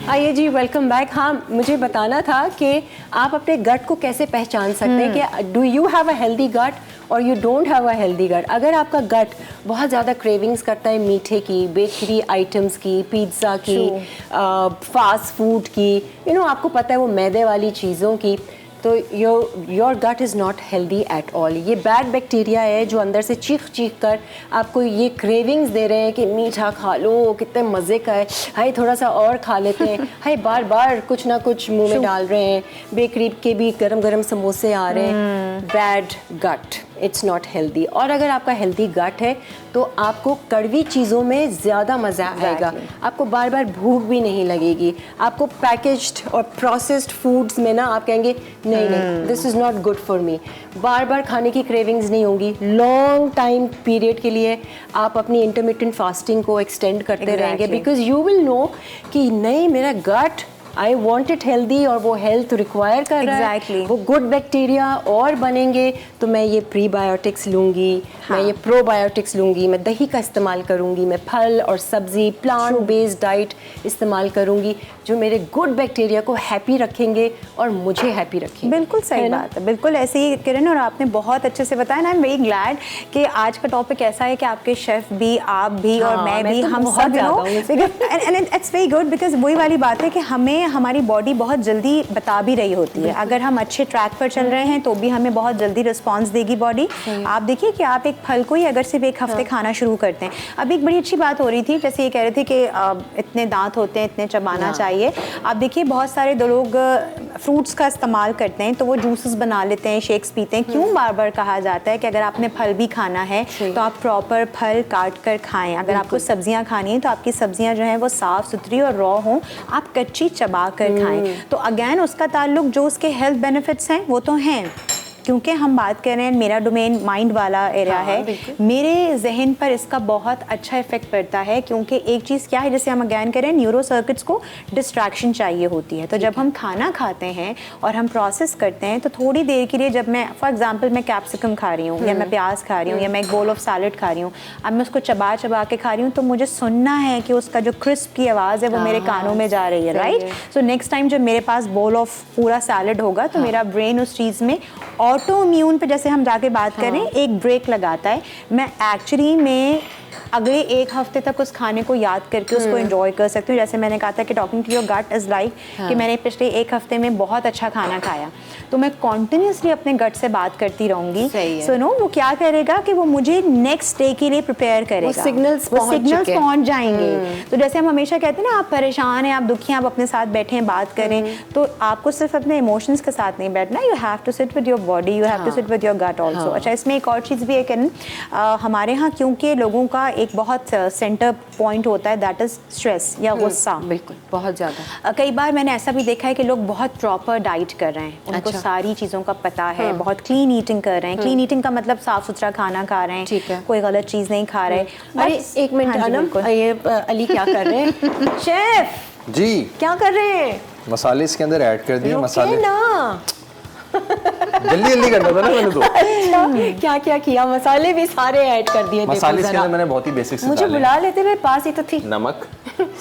आइए जी, वेलकम बैक। हाँ, मुझे बताना था कि आप अपने गट को कैसे पहचान सकते हैं कि do you have a healthy gut और you don't have a healthy gut. अगर आपका गट बहुत ज़्यादा क्रेविंग्स करता है मीठे की, बेकरी आइटम्स की, पिज़्ज़ा की, फास्ट फूड की, आपको पता है वो मैदे वाली चीज़ों की, तो your gut is not healthy at all. ये बैड बैक्टीरिया है जो अंदर से चीख चीख कर आपको ये क्रेविंग्स दे रहे हैं कि मीठा खा लो, कितने मज़े का है, हाय थोड़ा सा और खा लेते हैं, हाय बार बार कुछ ना कुछ मुंह में डाल रहे हैं, बेकरी के भी गरम गरम समोसे आ रहे हैं। Bad gut, it's not healthy. और अगर आपका हेल्दी गट है तो आपको कड़वी चीज़ों में ज़्यादा मज़ा आएगा, आपको बार बार भूख भी नहीं लगेगी, आपको पैकेज्ड और प्रोसेस्ड फूड्स में ना आप कहेंगे नहीं नहीं this is not good for me, बार बार खाने की क्रेविंग्स नहीं होंगी। लॉन्ग टाइम पीरियड के लिए आप अपनी इंटरमिटेंट फास्टिंग को एक्सटेंड करते रहेंगे, बिकॉज यू विल नो कि नहीं मेरा गट आई वॉन्ट इट हेल्दी और वो हेल्थ रिक्वायर कर रहा है, वो गुड बैक्टीरिया और बनेंगे, तो मैं ये प्रीबायोटिक्स लूँगी, मैं ये प्रोबायोटिक्स लूँगी, मैं दही का इस्तेमाल करूँगी, मैं फल और सब्ज़ी प्लांट बेस्ड डाइट इस्तेमाल करूँगी जो मेरे गुड बैक्टीरिया को हैप्पी रखेंगे और मुझे हैप्पी रखेंगे।
बिल्कुल सही बात है, बिल्कुल ऐसे ही किरण, और आपने बहुत अच्छे से बताया ना। आई एम वेरी ग्लैड कि आज का टॉपिक ऐसा है कि आपके शेफ भी, आप भी और मैं भी, हम सब and it's very good because वही वाली बात है कि हमें हमारी बॉडी बहुत जल्दी बता भी रही होती है। अगर हम अच्छे ट्रैक पर चल रहे हैं तो भी हमें बहुत जल्दी रिस्पॉन्स देगी बॉडी। आप देखिए कि आप एक फल को ही अगर सिर्फ 1 हफ्ते खाना शुरू करते हैं। अब एक बड़ी अच्छी बात हो रही थी, जैसे ये कह रहे थे कि इतने दांत होते हैं, इतने चबाना चाहिए। आप देखिए बहुत सारे लोग फ्रूट्स का इस्तेमाल करते हैं तो वो जूसेस बना लेते हैं, शेक्स पीते हैं। क्यों बार बार कहा जाता है कि अगर आपने फल भी खाना है तो आप प्रॉपर फल काट कर खाएं। अगर आपको सब्जियां खानी है तो आपकी सब्जियां जो हैं वो साफ़ सुथरी और रॉ हों, आप कच्ची चबा कर खाएं। तो अगैन उसका ताल्लुक जो उसके हेल्थ बेनिफिट्स हैं वो तो हैं, क्योंकि हम बात कर रहे हैं, मेरा डोमेन माइंड वाला एरिया है, मेरे जहन पर इसका बहुत अच्छा इफेक्ट पड़ता है। क्योंकि एक चीज़ क्या है, जैसे हम अगैन करें, न्यूरो सर्किट्स को डिस्ट्रैक्शन चाहिए होती है। तो जब हम खाना खाते हैं और हम प्रोसेस करते हैं तो थोड़ी देर के लिए, जब मैं फॉर एग्जांपल मैं कैप्सिकम खा रही हूँ या मैं प्याज खा रही हूँ या मैं एक बोल ऑफ सैलड खा रही हूँ, अब मैं उसको चबा चबा के खा रही हूँ तो मुझे सुनना है कि उसका जो क्रिस्प की आवाज़ है वो मेरे कानों में जा रही है, राइट। सो नेक्स्ट टाइम जब मेरे पास बोल ऑफ पूरा सैलड होगा तो मेरा ब्रेन उस चीज़ में ऑटो इम्यून पे, जैसे हम जाके बात करें, एक ब्रेक लगाता है। मैं एक्चुअली में अगले एक हफ्ते तक उस खाने को याद करके उसको एंजॉय कर सकती हूँ। जैसे मैंने कहा था कि talking to your gut is like कि मैंने पिछले एक हफ्ते में बहुत अच्छा खाना खाया, तो मैं कॉन्टिन्यूसली अपने गट से बात करती रहूँगी। सो नो वो क्या करेगा कि वो मुझे नेक्स्ट डे के लिए प्रिपेयर करेगा, वो सिग्नल्स पहुँच जाएंगे। तो जैसे हम हमेशा कहते हैं ना, आप परेशान हैं, आप दुखी हैं, आप अपने साथ बैठे हैं, बात करें, तो आपको सिर्फ अपने इमोशंस के साथ नहीं बैठना, you have to sit with your body, you have to sit with your gut also. अच्छा, इसमें एक और चीज़ भी है कि हमारे यहाँ क्योंकि लोगों का एक बहुत सेंटर पॉइंट होता है, दैट इज स्ट्रेस या गुस्सा।
बिल्कुल, बहुत ज़्यादा।
कई बार मैंने ऐसा भी देखा है कि लोग बहुत प्रॉपर डाइट कर रहे हैं, उनको सारी चीज़ों का पता है, बहुत क्लीन ईटिंग कर रहे हैं। क्लीन ईटिंग का मतलब साफ सुथरा खाना खा रहे हैं, ठीक है, कोई गलत चीज़ नहीं खा रहे।
अरे एक मिनट अनम, ये अली क्या कर रहे हैं? शेफ
जी
क्या कर रहे हैं?
मसाले इसके अंदर ऐड कर दिए, मसाले
ना
जल्दी जल्दी करना था ना मैंने तो।
अच्छा, क्या क्या किया? मसाले भी सारे ऐड कर दिए।
मसाले इसके अंदर मैंने बहुत ही बेसिक से
मुझे
डाले।
बुला लेते, मेरे पास ही तो थी।
नमक,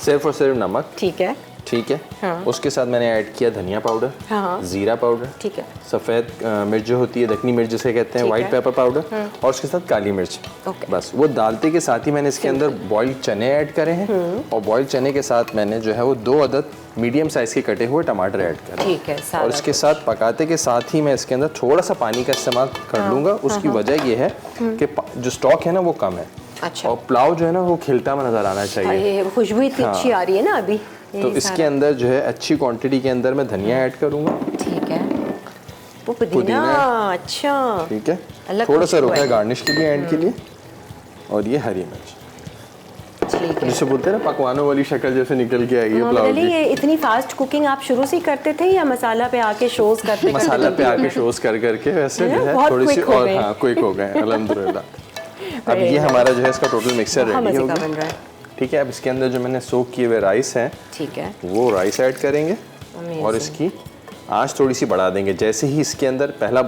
सिर्फ और सिर्फ नमक,
ठीक है,
ठीक है। हाँ। उसके साथ मैंने ऐड किया धनिया पाउडर, हाँ। जीरा पाउडर, ठीक है, सफ़ेद मिर्च जो होती है, दखनी मिर्च जिसे कहते हैं, व्हाइट पेपर पाउडर, और उसके साथ काली मिर्च। बस वो डालते के साथ ही मैंने इसके अंदर बॉइल्ड चने ऐड करे हैं, और बॉइल्ड चने के साथ मैंने जो है वो 2 अदद मीडियम साइज के कटे हुए टमाटर ऐड करे, ठीक है। और इसके साथ पकाते के साथ ही मैं इसके अंदर थोड़ा सा पानी का इस्तेमाल कर लूँगा। उसकी वजह ये है कि जो स्टॉक है ना वो कम है, अच्छा, और पुलाव जो है ना वो खिलता हुआ नजर आना चाहिए।
खुशबू इतनी अच्छी आ रही है ना अभी।
तो इसके अंदर जो है अच्छी क्वांटिटी के अंदर मैं धनिया ऐड करूंगा, ठीक है,
वो पुदीना, अच्छा,
ठीक है, थोड़ा सा रोका है गार्निश के लिए, एंड के लिए, और ये हरी मिर्च, ठीक है। जिसे बोलते हैं ना पकवानों वाली शक्ल जैसे निकल के आई है पुलाव की।
ये इतनी फास्ट कुकिंग आप शुरू से करते थे या मसाला पे आके शोज करते?
मसाला पे आके शोज करके वैसे जो है थोड़ी सी और, हाँ, क्विक हो गए अल्हम्दुलिल्लाह। अब ये हमारा जो है इसका टोटल मिक्सचर रेडी हो गया, ठीक है। अब इसके अंदर जो मैंने सोक किए हुए राइस हैं, ठीक है, वो राइस ऐड करेंगे और इसकी आंच थोड़ी सी बढ़ा देंगे। जैसे ही इसके अंदर पहला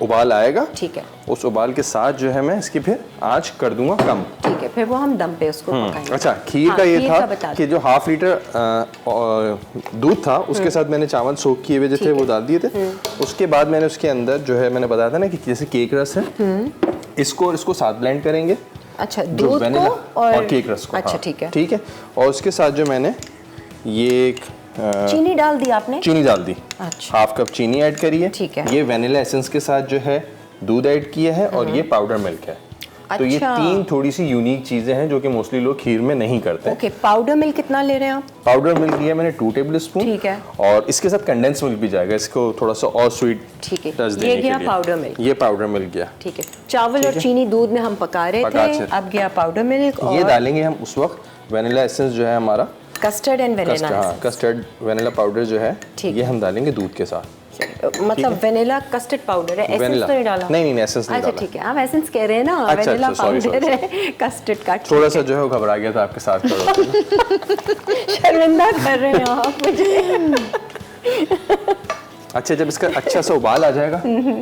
उबाल आएगा, ठीक है, उस उबाल के साथ जो है मैं इसकी फिर आंच कर दूंगा कम, ठीक है, फिर वो हम दम पे उसको पकाएंगे। अच्छा, खीर का ये था कि जो 1/2 लीटर दूध था उसके साथ मैंने चावल सोक किए हुए जो थे वो डाल दिए थे। उसके बाद मैंने उसके अंदर जो है मैंने बताया था ना कि जैसे केक रस है, इसको और इसको साथ ब्लेंड करेंगे। अच्छा, दूध को और केक रस को, अच्छा, ठीक है, ठीक है। और उसके साथ जो मैंने ये
चीनी डाल दी आपने?
चीनी डाल दी, अच्छा, 1/2 कप चीनी ऐड करी है, ठीक है। ये वेनिला एसेंस के साथ जो है दूध ऐड किया है, और ये पाउडर मिल्क है। अच्छा। तो ये 3 थोड़ी सी यूनिक चीजें हैं जो कि मोस्टली लोग खीर में नहीं करते।
ओके, पाउडर मिल्क कितना ले रहे हैं आप?
पाउडर मिल्क लिया मैंने 2 टेबल स्पून,
ठीक है, और
इसके साथ कंडेंस मिल्क भी जाएगा, इसको थोड़ा सा और स्वीट टच देने के लिए।
पाउडर मिल्क,
ये पाउडर मिल्क गया,
ठीक है। चावल और चीनी दूध में हम पका रहे थे, अब गया पाउडर मिल्क,
ये डालेंगे हम उस वक्त वेनिला एसेंस जो है हमारा,
custard and vanilla,
custard vanilla powder जो है ये हम डालेंगे दूध के साथ।
मतलब वेनिला कस्टर्ड पाउडर है, एसेंस तो नहीं डाला?
नहीं, एसेंस नहीं डाला।
अच्छा, ठीक है, आप एसेंस कह रहे हैं ना, वेनिला पाउडर है, कस्टर्ड का।
थोड़ा सा जो है वो घबरा गया था आपके साथ
शर्मिंदा कर रहे हैं आप मुझे।
अच्छा, जब इसका अच्छा सा उबाल आ जाएगा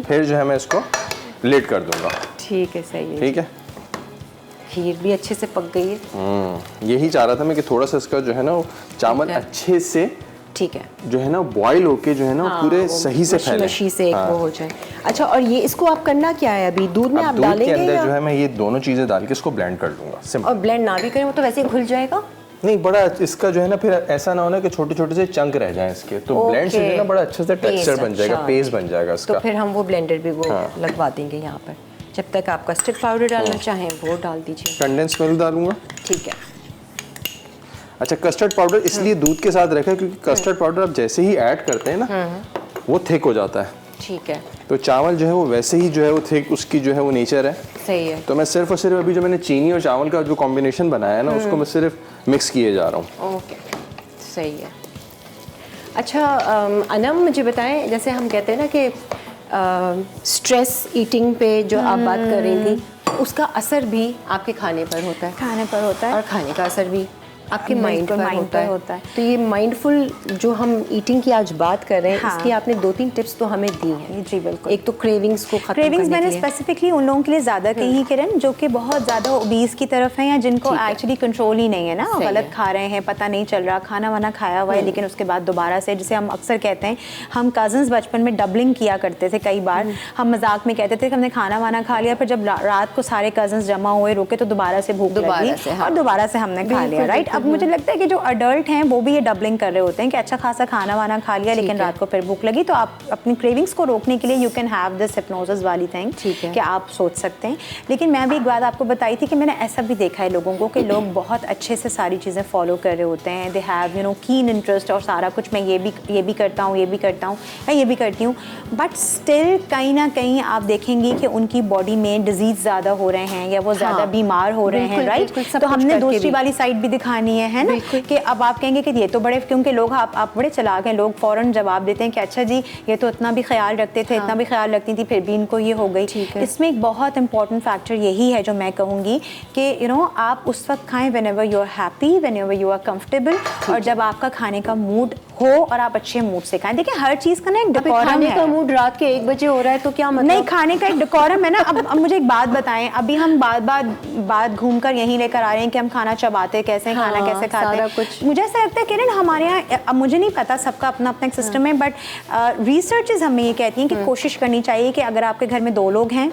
फिर जो है मैं इसको लिड कर दूंगा,
ठीक है, सही है,
ठीक है।
खीर भी अच्छे से पक गई है।
यही चाह रहा था मैं कि थोड़ा सा इसका जो है ना चावल अच्छे से, ठीक है, जो है ना बॉईल होके जो है ना पूरे सही से फैले,
मशी से एक वो हो जाए। अच्छा, और ये इसको आप करना क्या है अभी? दूध में आप डालेंगे?
दूध के अंदर जो है मैं ये दोनों चीजें डाल के इसको ब्लेंड कर लूंगा, सिंपल।
और ब्लेंड ना भी करें वो तो वैसे ही घुल जाएगा?
नहीं, बड़ा इसका जो है ना फिर ऐसा ना होना कि छोटे छोटे से चंक रह जाएं इसके, तो ब्लेंड से जो है ना बड़ा अच्छे से टेक्सचर बन जाएगा, पेस्ट बन जाएगा इसका।
तो फिर हम वो ब्लेंडर भी वो लगवा देंगे यहाँ पर। जब तक आप कस्टर्ड पाउडर डालना चाहें वो डाल दीजिए।
कंडेंस मिल्क डालूंगा,
ठीक है।
अच्छा, कस्टर्ड पाउडर इसलिए दूध के साथ रखा है क्योंकि कस्टर्ड पाउडर आप जैसे ही ऐड करते हैं ना वो थिक हो जाता है।
ठीक है,
तो चावल जो है वो वैसे ही जो है वो थिक, उसकी जो है वो नेचर है।
सही है।
तो मैं सिर्फ और सिर्फ अभी जो मैंने चीनी और चावल का जो कॉम्बिनेशन बनाया है ना, उसको मैं सिर्फ मिक्स किए जा रहा हूँ।
ओके, सही है। अच्छा अनम, मुझे बताएं, जैसे हम कहते हैं ना कि स्ट्रेस ईटिंग पे जो आप बात कर रही थी, उसका असर भी आपके खाने पर होता है।
खाने पर होता है
और खाने का असर भी आपके माइंड
बिल्कुल,
पर
mind
होता है। तो ये माइंडफुल जो हम ईटिंग की आज बात कर रहे हैं,
हाँ।
इसकी आपने 2-3 टिप्स तो हमें दी हैं।
जी बिल्कुल।
एक तो क्रेविंग्स को खत्म
क्रेविंग्स
करने
मैंने
के लिए।
स्पेसिफिकली उन लोगों के लिए ज़्यादा कही है किरण, जो कि बहुत ज़्यादा ओबीज की तरफ है या जिनको
ठीक है।
एक्चुअली कंट्रोल ही नहीं है ना,
सही
गलत
है।
खा रहे हैं, पता नहीं चल रहा, खाना वाना खाया हुआ है लेकिन उसके बाद दोबारा से, जिसे हम अक्सर कहते हैं, हम कजन्स बचपन में डबलिंग किया करते थे कई बार। हम मजाक में कहते थे कि हमने खाना वाना खा लिया, फिर जब रात को सारे कजन्स जमा हुए, रुके तो दोबारा से भूख
दोबारा
लगी
से, हाँ।
और दोबारा से हमने खा लिया, राइट। अब मुझे लगता है कि जो अडल्ट हैं वो भी ये डबलिंग कर रहे होते हैं कि अच्छा खासा खाना वाना खा लिया लेकिन
है।
रात को फिर भूख लगी। तो आप अपनी क्रेविंग्स को रोकने के लिए you can have this hypnosis वाली थिंग,
ठीक है।
कि आप सोच सकते हैं। लेकिन मैं भी एक बात आपको बताई थी कि मैंने ऐसा भी देखा है लोगों को कि लोग बहुत अच्छे से सारी चीज़ें फॉलो कर रहे होते हैं, they have you know keen interest और सारा कुछ, मैं ये भी करता हूँ, ये भी करता हूँ, या ये भी करती हूँ, बट स्टिल कहीं ना कहीं आप देखेंगे कि उनकी बॉडी में डिजीज़ ज़्यादा हो रहे हैं या वो ज़्यादा
हाँ।
बीमार हो रहे हैं,
बिल्कुल,
राइट।
बिल्कुल, सब
तो
कुछ
हमने
करके
दूसरी
भी।
वाली साइड भी दिखानी है ना, कि अब आप कहेंगे कि ये तो बड़े, क्योंकि लोग आप बड़े चलाक हैं, लोग फ़ौरन जवाब देते हैं कि अच्छा जी ये तो इतना भी ख्याल रखते थे, इतना भी ख्याल रखती थी, फिर भी इनको ये हो गई। इसमें एक बहुत इंपॉर्टेंट फैक्टर यही है जो मैं कहूँगी कि यू नो आप उस वक्त खाएं whenever you are happy, whenever you are comfortable, और जब आपका खाने का मूड हो और आप अच्छे मूड से खाएं। देखिए हर चीज़ का ना एक
अभी
डेकोरम
खाने
है।
का मूड रात के 1 बजे हो रहा है तो क्या मतलब?
नहीं, खाने का एक डेकोरम है ना। अब मुझे एक बात बताएं, अभी हम बात घूमकर यहीं लेकर आ रहे हैं कि हम खाना चबाते कैसे हैं,
हाँ,
खाना कैसे खाते
सारा
हैं।
कुछ।
मुझे ऐसा लगता है किरण, हमारे यहाँ, अब मुझे नहीं पता, सबका अपना अपना एक सिस्टम है, बट रिसर्चेज हमें ये कहती हैं कि कोशिश करनी चाहिए कि अगर आपके घर में 2 लोग हैं,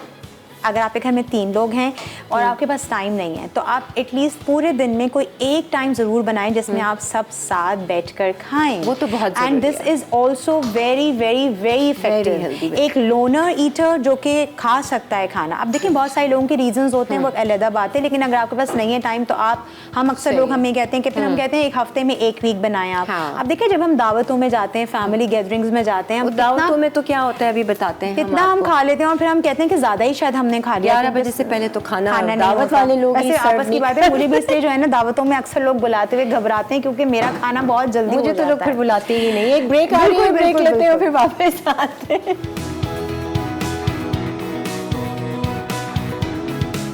अगर आपके घर में 3 लोग हैं और आपके पास टाइम नहीं है, तो आप एटलीस्ट पूरे दिन में कोई एक टाइम ज़रूर बनाएं जिसमें आप सब साथ बैठकर खाएं।
वो तो बहुत ज़रूरी
and this is also very very very
healthy
effective.
way।
एक लोनर ईटर जो कि खा सकता है खाना। अब देखिए बहुत सारे लोगों के रीजंस होते हैं, वो अलग बात है, लेकिन अगर आपके पास नहीं है टाइम तो हम अक्सर लोग हमें कहते हैं कि फिर हम कहते हैं 1 हफ्ते में 1 वीक बनाएं आप।
हाँ।
अब देखिए जब हम दावतों में जाते हैं, फैमिली गैदरिंग्स में जाते हैं,
वो दावतों में तो क्या होता है अभी बताते हैं
कितना हम खा लेते हैं और फिर हम कहते हैं कि ज़्यादा ही शायद हमने खा लिया।
11 बजे से पहले तो खाना
नहीं
दावत
होता।
वाले लोग ही
वैसे
सर्व
आपस की
नहीं-
बात है, मुझे भी इसलिए जो है ना दावतों में अक्सर लोग बुलाते हुए घबराते हैं क्योंकि मेरा खाना बहुत जल्दी
मुझे
हो
तो लोग
जाता
फिर
है।
बुलाते ही नहीं। एक ब्रेक आ रही है,
बिल्कुल,
ब्रेक
बिल्कुल,
लेते हैं और
बिल्कुल।
फिर वापस आते हैं।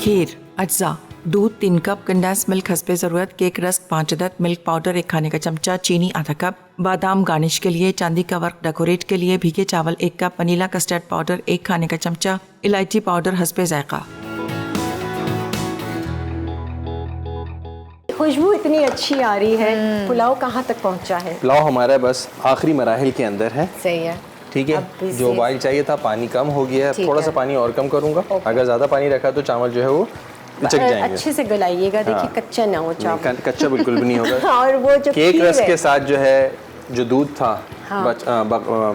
खीर, अज्जा, दूध 3 कप, कंडेंस मिल्क हस्बे ज़रूरत, केक रस्क 5 अदद, मिल्क पाउडर 1 खाने का चमचा, चीनी आधा कप, बादाम गार्निश के लिए, चांदी का वर्क डेकोरेट के लिए, भीगे चावल 1 कप, वनीला कस्टर्ड पाउडर 1 खाने का चमचा, इलायची पाउडर हस्बे जायका।
खुशबू इतनी अच्छी आ रही है, पुलाव कहाँ तक पहुँचा है?
पुलाव हमारा बस आखिरी मराहिल के अंदर है।
सही है।
ठीक
अब
है,
इसे-
जो बॉईल चाहिए था पानी कम हो गया है,
ठीक
थोड़ा
है।
सा पानी और कम करूंगा। अगर ज़्यादा पानी रखा तो चावल जो है वो पिचक जाएंगे।
अच्छे से गलाइएगा, देखिए
हाँ।
कच्चा ना हो चावल।
कच्चा बिल्कुल भी नहीं होगा।
और वो जो
केक
खीर
रस
है,
के साथ जो है जो दूध था,
हाँ।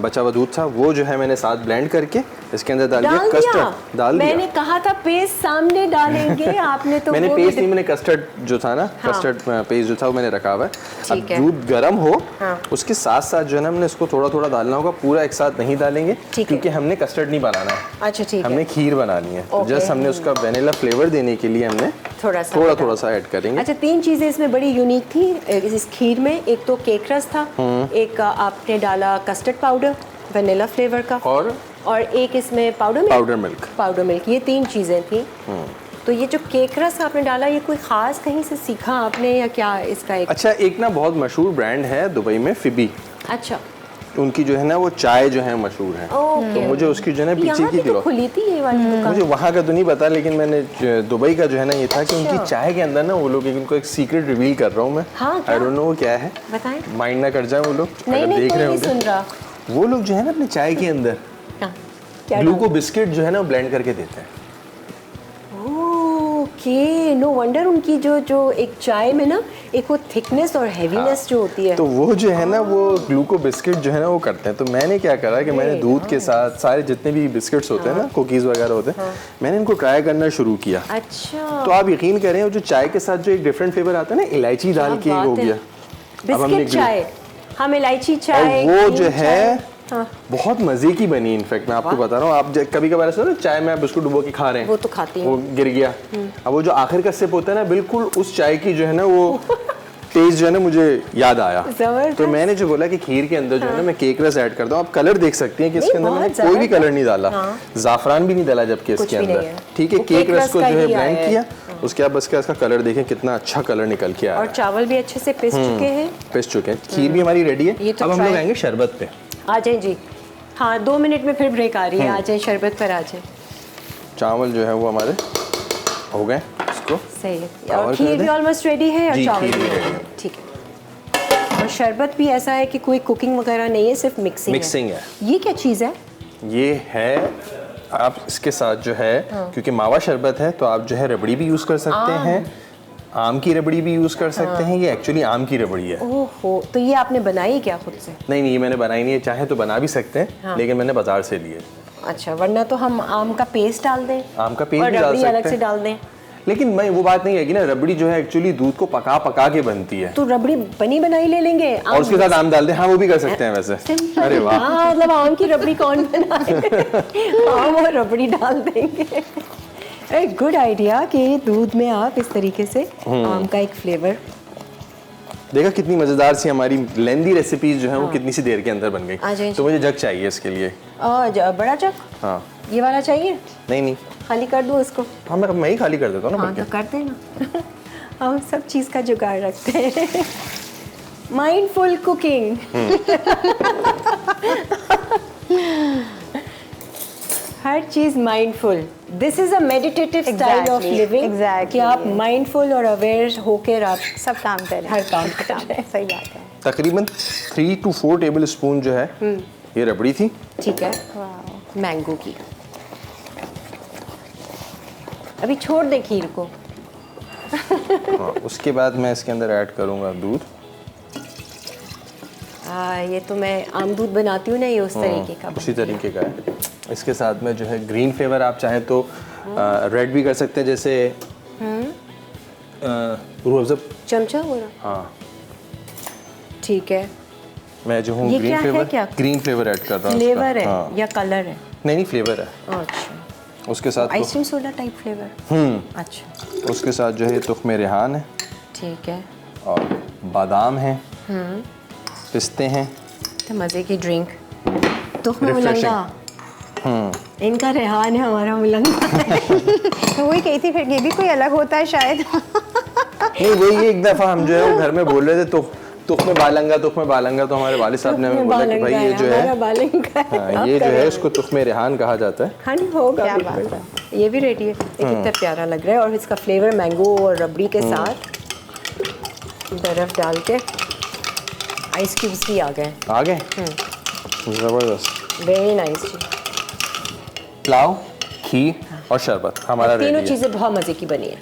बचा हुआ दूध था, वो जो है मैंने साथ ब्लेंड करके इसके अंदर डाल दिया।
डाल
कस्टर्ड डाल दिया।
मैंने कहा था पेस्ट सामने डालेंगे, आपने तो
मैंने
वो
पेस्ट
भी-
नहीं, मैंने कस्टर्ड जो था ना,
हाँ।
कस्टर्ड पेस्ट जो था वो मैंने रखा हुआ है। अब
ठीक है।
दूध गर्म हो,
हाँ।
उसके साथ साथ जो है ना हमने इसको थोड़ा थोड़ा डालना होगा, पूरा एक साथ नहीं डालेंगे
ठीक है।
क्योंकि हमने कस्टर्ड नहीं बनाना है,
अच्छा ठीक
हमने
है,
खीर बनानी है। तो
ओके।
जस्ट हमने उसका वेनिला फ्लेवर देने के लिए हमने
थोड़ा सा
थोड़ा
डाल-
सा ऐड करेंगे।
अच्छा 3 चीज़ें इसमें बड़ी यूनिक थी इस खीर में। एक तो केक रस था, एक आपने डाला कस्टर्ड पाउडर वेनिला फ्लेवर का, और एक इसमें पाउडर मिल्क। ये 3 चीज़ें थी। तो ये जो केक रस आपने डाला, ये कोई ख़ास कहीं से सीखा आपने या क्या इसका एक?
अच्छा, एक ना बहुत मशहूर ब्रांड है दुबई में, फिबी,
अच्छा
उनकी जो है ना वो चाय जो है मशहूर है।
ओके।
तो मुझे उसकी जो है ना पीछे
यहाँ
की
भी तो
किलो,
खुली थी ये वाली दुकान।
मुझे वहाँ का तो नहीं पता, लेकिन मैंने दुबई का जो है ना ये था कि उनकी चाय के अंदर ना वो लोग, इनको एक सीक्रेट रिवील कर रहा हूँ मैं।
हाँ, क्या?
आई डोंट नो वो क्या है,
बताएं।
माइंड ना कर जाए वो लोग
नहीं
अगर
नहीं,
देख
कोई
रहे
नहीं
होंगे।
सुन रहा।
वो लोग जो है ना अपने चाय के अंदर
हाँ, क्या
ग्लूको बिस्किट जो है ना ब्लेंड करके देते हैं।
ओके, नो वंडर उनकी जो एक चाय में ना एक वो थिकनेस और हैवीनेस जो होती है।
तो वो जो है ना वो ग्लूको बिस्किट जो है ना वो करते हैं। तो मैंने क्या करा कि मैंने दूध के साथ सारे जितने भी बिस्किट्स होते हैं ना, कुकीज़ वगैरह होते हैं, मैंने इनको ट्राई करना शुरू किया।
अच्छा,
तो आप यकीन करें, वो जो चाय के साथ जो एक डिफरेंट फ्लेवर आता है ना, इलायची डाल के
क्या
हो
बात है।
गया। अब हमने
बिस्किट चाय, हम इलायची
और
चाय,
वो
ग्रीन
जो
चाय।
है बहुत मजे की बनी। इनफैक्ट मैं आपको बता रहा हूँ, आप कभी कभार ऐसा ना चाय में आप बिस्कुट डुबो के खा रहे हैं,
वो तो खाती
वो गिर गया, अब वो जो आखिर का सिप होता है ना, बिल्कुल उस चाय की जो है ना वो टेस्ट जो है ना मुझे याद आया। तो मैंने जो बोला कि खीर के अंदर जो है ना मैं केक रस ऐड करता हूँ। आप कलर देख सकती हैं कि इसके अंदर मैंने कोई भी कलर नहीं डाला, जाफरान भी नहीं डाला जबकि इसके अंदर, ठीक है। केक रस को जो है ब्लेंड किया, उसके बाद बस का इसका कलर देखें कितना अच्छा कलर निकल के आया।
और चावल भी अच्छे से पिस चुके हैं,
खीर भी हमारी रेडी है।
तो
अब हम लोग आएंगे शरबत पे।
आ जाए जी, हाँ 2 मिनट में फिर ब्रेक आ रही है, आ जाए शरबत पर आ जाए।
चावल जो है वो हमारे हो गए, इसको
सही है, और खीर भी ऑलमोस्ट रेडी है और चावल भी रेडी है, ठीक है। और शरबत भी ऐसा है कि कोई कुकिंग वगैरह नहीं है, सिर्फ मिक्सिंग है। ये क्या चीज़ है?
ये है, आप इसके साथ जो है क्योंकि मावा शरबत है तो आप जो है रबड़ी भी यूज़ कर सकते हैं, आम की रबड़ी भी यूज़ कर सकते हैं। ये एक्चुअली आम की रबड़ी है।
ओहो, तो ये आपने बनाई क्या खुद से?
नहीं, ये मैंने बनाई नहीं है, चाहे तो बना भी सकते हैं, लेकिन मैंने बाजार से लिए।
अच्छा, वरना तो हम आम का पेस्ट डाल दें,
आम का पेस्ट
और
भी डाल
रबड़ी
सकते
अलग से
हैं,
डाल दें।
लेकिन मैं वो बात नहीं है कि ना, रबड़ी जो है एक्चुअली दूध को पका पका के बनती है,
तो रबड़ी बनी बनाई ले लेंगे
और उसके साथ आम डाल दें। हाँ, वो भी कर सकते हैं वैसे। अरे वाह,
हाँ, मतलब आम की रबड़ी कौन बनाए? आम और रबड़ी डाल देंगे। एक गुड आइडिया कि दूध में आप इस तरीके से आम का एक फ्लेवर।
देखा कितनी मजेदार सी हमारी लेंदी रेसिपीज जो है वो कितनी सी देर के अंदर बन गई। तो मुझे जग चाहिए इसके लिए।
बड़ा जग?
हाँ,
ये वाला चाहिए?
नहीं,
खाली कर दूं इसको?
हाँ, मैं ही खाली कर देता हूँ ना।
हाँ, तो कर देना। हम सब चीज़ का जुगाड़ रखते हैं। Mindful cooking. Her cheese mindful. This is a meditative style of living, कि आप माइंडफुल और अवेयर होकर आप
सब काम करें,
हर काम करें।
सही बात है।
तकरीबन 3 to 4 टेबल स्पून जो है ये रबड़ी थी,
ठीक है, मैंगो की। अभी छोड़ दें खीर को।
हाँ, उसके बाद मैं इसके अंदर ऐड करूँगा दूध।
ये तो मैं आम दूध बनाती हूँ ना, ये उस तरीके का,
उसी तरीके का है। इसके साथ में जो है ग्रीन फ्लेवर आप चाहें तो रेड भी कर सकते हैं, जैसे रूह अफ़ज़ा
चमचा हो रहा।
हाँ,
ठीक है।
मैं जो हूँ
ये
ग्रीन
क्या है,
फ्लेवर,
क्या?
ग्रीन फ्लेवर ऐड कर रहा हूँ।
फ्लेवर है
हाँ।
या कलर है?
नहीं, फ्लेवर है।
अच्छा,
उसके साथ
आइसक्रीम सोडा टाइप फ्लेवर। अच्छा,
उसके साथ जो है तुख्मे रेहान है,
ठीक है,
और बादाम है, पिस्ते हैं।
तो मज़े की ड्रिंक। तुख्मे मुलंगा, इनका रेहान है, हमारा मुलंगा है।
तो वही कही थी, फिर ये भी कोई अलग होता है शायद।
नहीं, वही एक दफ़ा हम जो है वो घर में बोल रहे थे तो तुख्मे बालंगा, तो हमारे वालिद साहब ने हमें बोला कि भाई ये जो है, हाँ, ये जो है इसको तुख्मे रेहान कहा जाता है।
हाँ, नहीं होगा, बिल्कुल। ये भी रेडी है। कितना प्यारा लग रहा है, और इसका फ्लेवर मैंगो और रबड़ी के साथ, बर्फ़ डाल के आइस क्यूब्स भी आ गए।
ज़बरदस्त।
वेरी नाइस जी।
पुलाव, खीर और शरबत हमारा रेडी
तीनों
है।
चीज़ें बहुत मज़े की बनी है,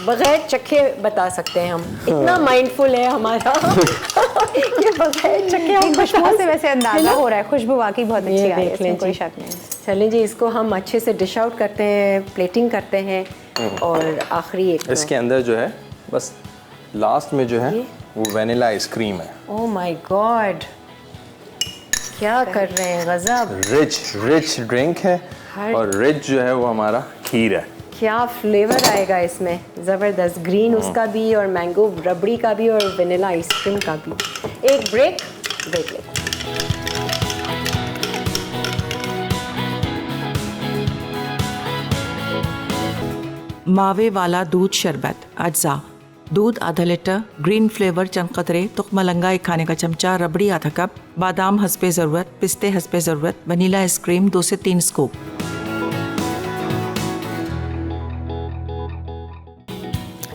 बगैर चखे बता सकते हैं हम, इतना माइंडफुल है हमारा कि बगैर चखे हम
खुशबू से वैसे अंदाजा हो रहा है, खुशबू वाकई बहुत अच्छी
ये
आ रही है,
देख लें
इसमें कोई
जी।
शक नहीं।
चलें जी, इसको हम अच्छे से डिश आउट करते हैं, प्लेटिंग करते हैं, और आखिरी एक
इसके अंदर जो है बस लास्ट में जो है वो वनीला आइसक्रीम है।
ओह माय गॉड, क्या कर रहे हैं, गजब।
रिच ड्रिंक है, और रिच जो है वो हमारा खीर है।
क्या फ्लेवर आएगा इसमें, ज़बरदस्त। ग्रीन उसका भी, और मैंगो रबड़ी का भी, और वनीला आइसक्रीम का भी। एक ब्रेक ले।
मावे वाला दूध शरबत। अज्जा: दूध आधा लीटर, ग्रीन फ्लेवर चंद कतरे, तुख्मलंगा 1 खाने का चमचा, रबड़ी आधा कप, बादाम हस्बे ज़रूरत, पिस्ते हस्बे ज़रूरत, वनीला आइसक्रीम 2 से 3 स्कूप।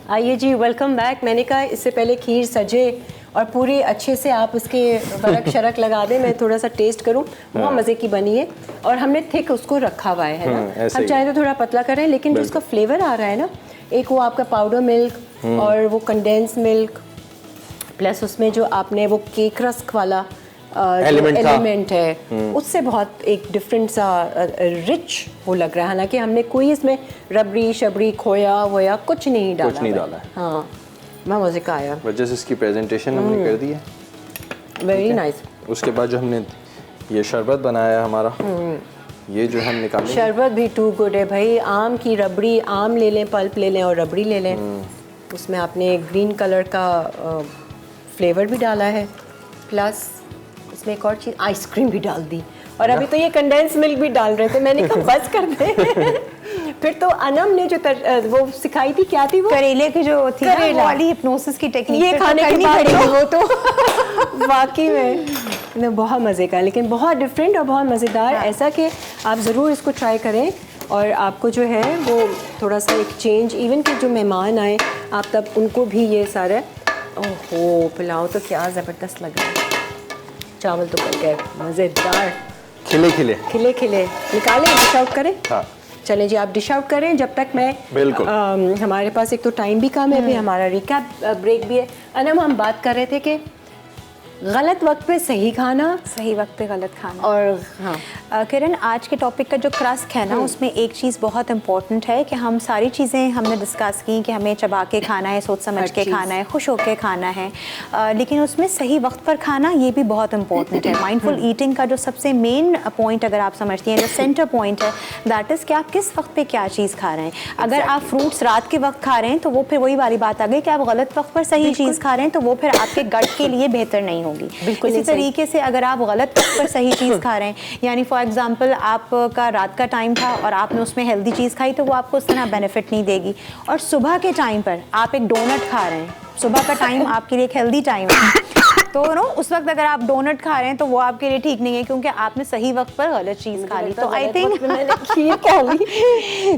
आइए जी, वेलकम बैक। मैंने कहा इससे पहले खीर सजे और पूरी अच्छे से आप उसके बरक शरक लगा दें, मैं थोड़ा सा टेस्ट करूं। बहुत मज़े की बनी है, और हमने थिक उसको रखा हुआ है ना। हम चाहे तो थोड़ा पतला करें, लेकिन जो उसका फ्लेवर आ रहा है ना, एक वो आपका पाउडर मिल्क और वो कंडेंस मिल्क, प्लस उसमें जो आपने वो केक रस्क वाला एलिमेंट है, उससे बहुत एक डिफरेंट सा रिच वो लग रहा है। हालांकि हमने कोई इसमें रबड़ी शबड़ी खोया वोया कुछ नहीं डाला है। हाँ, बहुत मज़े का आया।
वजह से इसकी प्रेजेंटेशन हमने कर दी है।
Very nice.
उसके बाद जो हमने ये शरबत बनाया है हमारा, ये जो हम निकालेंगे।
शरबत भी टू गुड है भाई। आम की रबड़ी, आम ले लें, पल्प ले लें और रबड़ी ले लें। उसमें आपने ग्रीन कलर का फ्लेवर भी डाला है, प्लस उसमें एक और चीज़ आइसक्रीम भी डाल दी, और अभी तो ये कंडेंस मिल्क भी डाल रहे थे। मैंने कहा बस कर दे। फिर तो अनम ने जो वो सिखाई थी, क्या थी वो,
करेले की जो थी ना,
करेला।
वो वाली हिप्नोसिस की टेक्निक,
ये खाने की पड़ेगी वो तो। वाकई में बहुत मज़े का, लेकिन बहुत डिफरेंट और बहुत मज़ेदार। ऐसा कि आप ज़रूर इसको ट्राई करें, और आपको जो है वो थोड़ा सा एक चेंज, इवन कि जो मेहमान आए आप तब उनको भी ये सारा, ओहो पुलाव तो क्या ज़बरदस्त लग रहा है, चावल तो पक गए मज़ेदार,
खिले खिले।
खिले खिले। निकालें, डिश आउट करें।
हाँ
चलें जी, आप डिश आउट करें जब तक मैं
बिल्कुल।
हमारे पास एक तो टाइम भी कम है, अभी हमारा रिकैप ब्रेक भी है। अनम, हम बात कर रहे थे कि गलत वक्त पे सही खाना,
सही वक्त पे गलत खाना।
और हाँ
किरण, आज के टॉपिक का जो क्रस्ट है ना, उसमें एक चीज़ बहुत इंपॉर्टेंट है कि हम सारी चीज़ें हमने डिस्कस की कि हमें चबा के खाना है, सोच समझ के खाना है, खुश होके खाना है, लेकिन उसमें सही वक्त पर खाना ये भी बहुत इंपॉर्टेंट है। माइंडफुल ईटिंग का जो सबसे मेन पॉइंट अगर आप समझती हैं, जो सेंटर पॉइंट है, दैट इज़ कि आप किस वक्त पे क्या चीज़ खा रहे हैं। अगर आप फ्रूट्स रात के वक्त खा रहे हैं तो वो फिर वही वाली बात आ गई कि आप गलत वक्त पर सही चीज़ खा रहे हैं, तो वो फिर आपके गट के लिए बेहतर नहीं होगी। इसी तरीके से अगर आप गलत वक्त पर सही चीज़ खा रहे हैं, यानी फॉर एग्जांपल आपका रात का टाइम था और आपने उसमें हेल्दी चीज़ खाई, तो वो आपको उस तरह बेनिफिट नहीं देगी। और सुबह के टाइम पर आप एक डोनट खा रहे हैं, सुबह का टाइम आपके लिए एक हेल्दी टाइम है, तो उस वक्त अगर आप डोनट खा रहे हैं तो वो आपके लिए ठीक नहीं है, क्योंकि आपने सही वक्त पर गलत चीज़ खा ली। तो आई थिंक
खीर खा ली।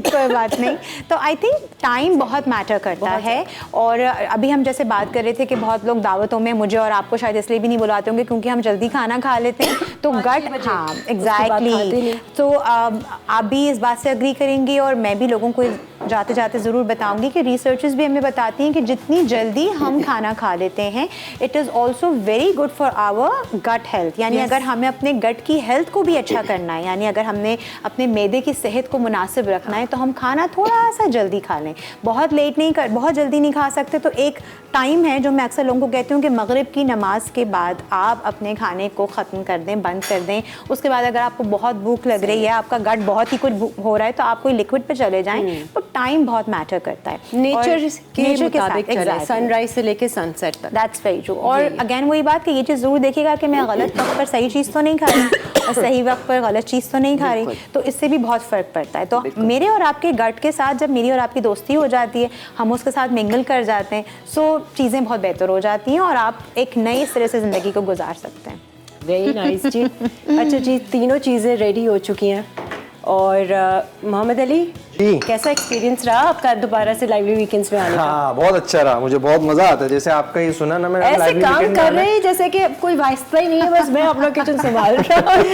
कोई बात नहीं। तो आई थिंक टाइम बहुत मैटर करता है। और अभी हम जैसे बात कर रहे थे कि बहुत लोग दावतों में मुझे और आपको शायद इसलिए भी नहीं बुलाते होंगे क्योंकि हम जल्दी खाना खा लेते हैं, तो गट, हाँ एग्जैक्टली। तो आप भी इस बात से अग्री करेंगी, और मैं भी लोगों को जाते जाते ज़रूर बताऊंगी कि रिसर्चेस भी हमें बताती हैं कि जितनी जल्दी हम खाना खा लेते हैं, it is also very good for our gut health. यानी अगर हमें अपने गट की हेल्थ को भी अच्छा करना है, यानी अगर हमने अपने मैदे की सेहत को मुनासिब रखना है, तो हम खाना थोड़ा सा जल्दी खा लें। बहुत लेट नहीं कर, बहुत जल्दी नहीं खा सकते, तो एक टाइम है जो मैं अक्सर लोगों को कहती हूँ कि मगरिब की नमाज के बाद आप अपने खाने को ख़त्म कर दें, बंद कर दें। उसके बाद अगर आपको बहुत भूख लग रही है, आपका गट बहुत ही कुछ हो रहा है, तो आप कोई लिक्विड पे चले जाएं। तो टाइम बहुत मैटर करता है,
नेचर के मुताबिक चले,
exactly.
सनराइज से लेके सनसेट तक।
That's very true. और अगेन वही बात कि ये चीज़ ज़रूर देखिएगा कि मैं गलत वक्त पर सही चीज़ तो नहीं खा रही और सही वक्त पर गलत चीज़ तो नहीं खा रही, तो इससे भी बहुत फ़र्क पड़ता है। तो मेरे और आपके गट के साथ जब मेरी और आपकी दोस्ती हो जाती है, हम उसके साथ मिंगल कर जाते हैं, सो चीज़ें बहुत बेहतर हो जाती हैं और आप एक नए सिरे से ज़िंदगी को गुजार सकते हैं।
वेरी नाइस जी। अच्छा जी, तीनों चीज़ें रेडी हो चुकी हैं, और मोहम्मद अली
जी,
कैसा एक्सपीरियंस रहा आपका दोबारा से लाइवली वीकेंड्स में आने का?
हाँ बहुत अच्छा रहा, मुझे बहुत मजा आता है। जैसे आपका ये सुना ना, मैंने
ऐसे
लाइवली
काम
वीकेंड
कर
में
रहे हैं जैसे कि कोई वास्ता ही नहीं है, बस मैं अपना किचन संभाल रहा हूँ।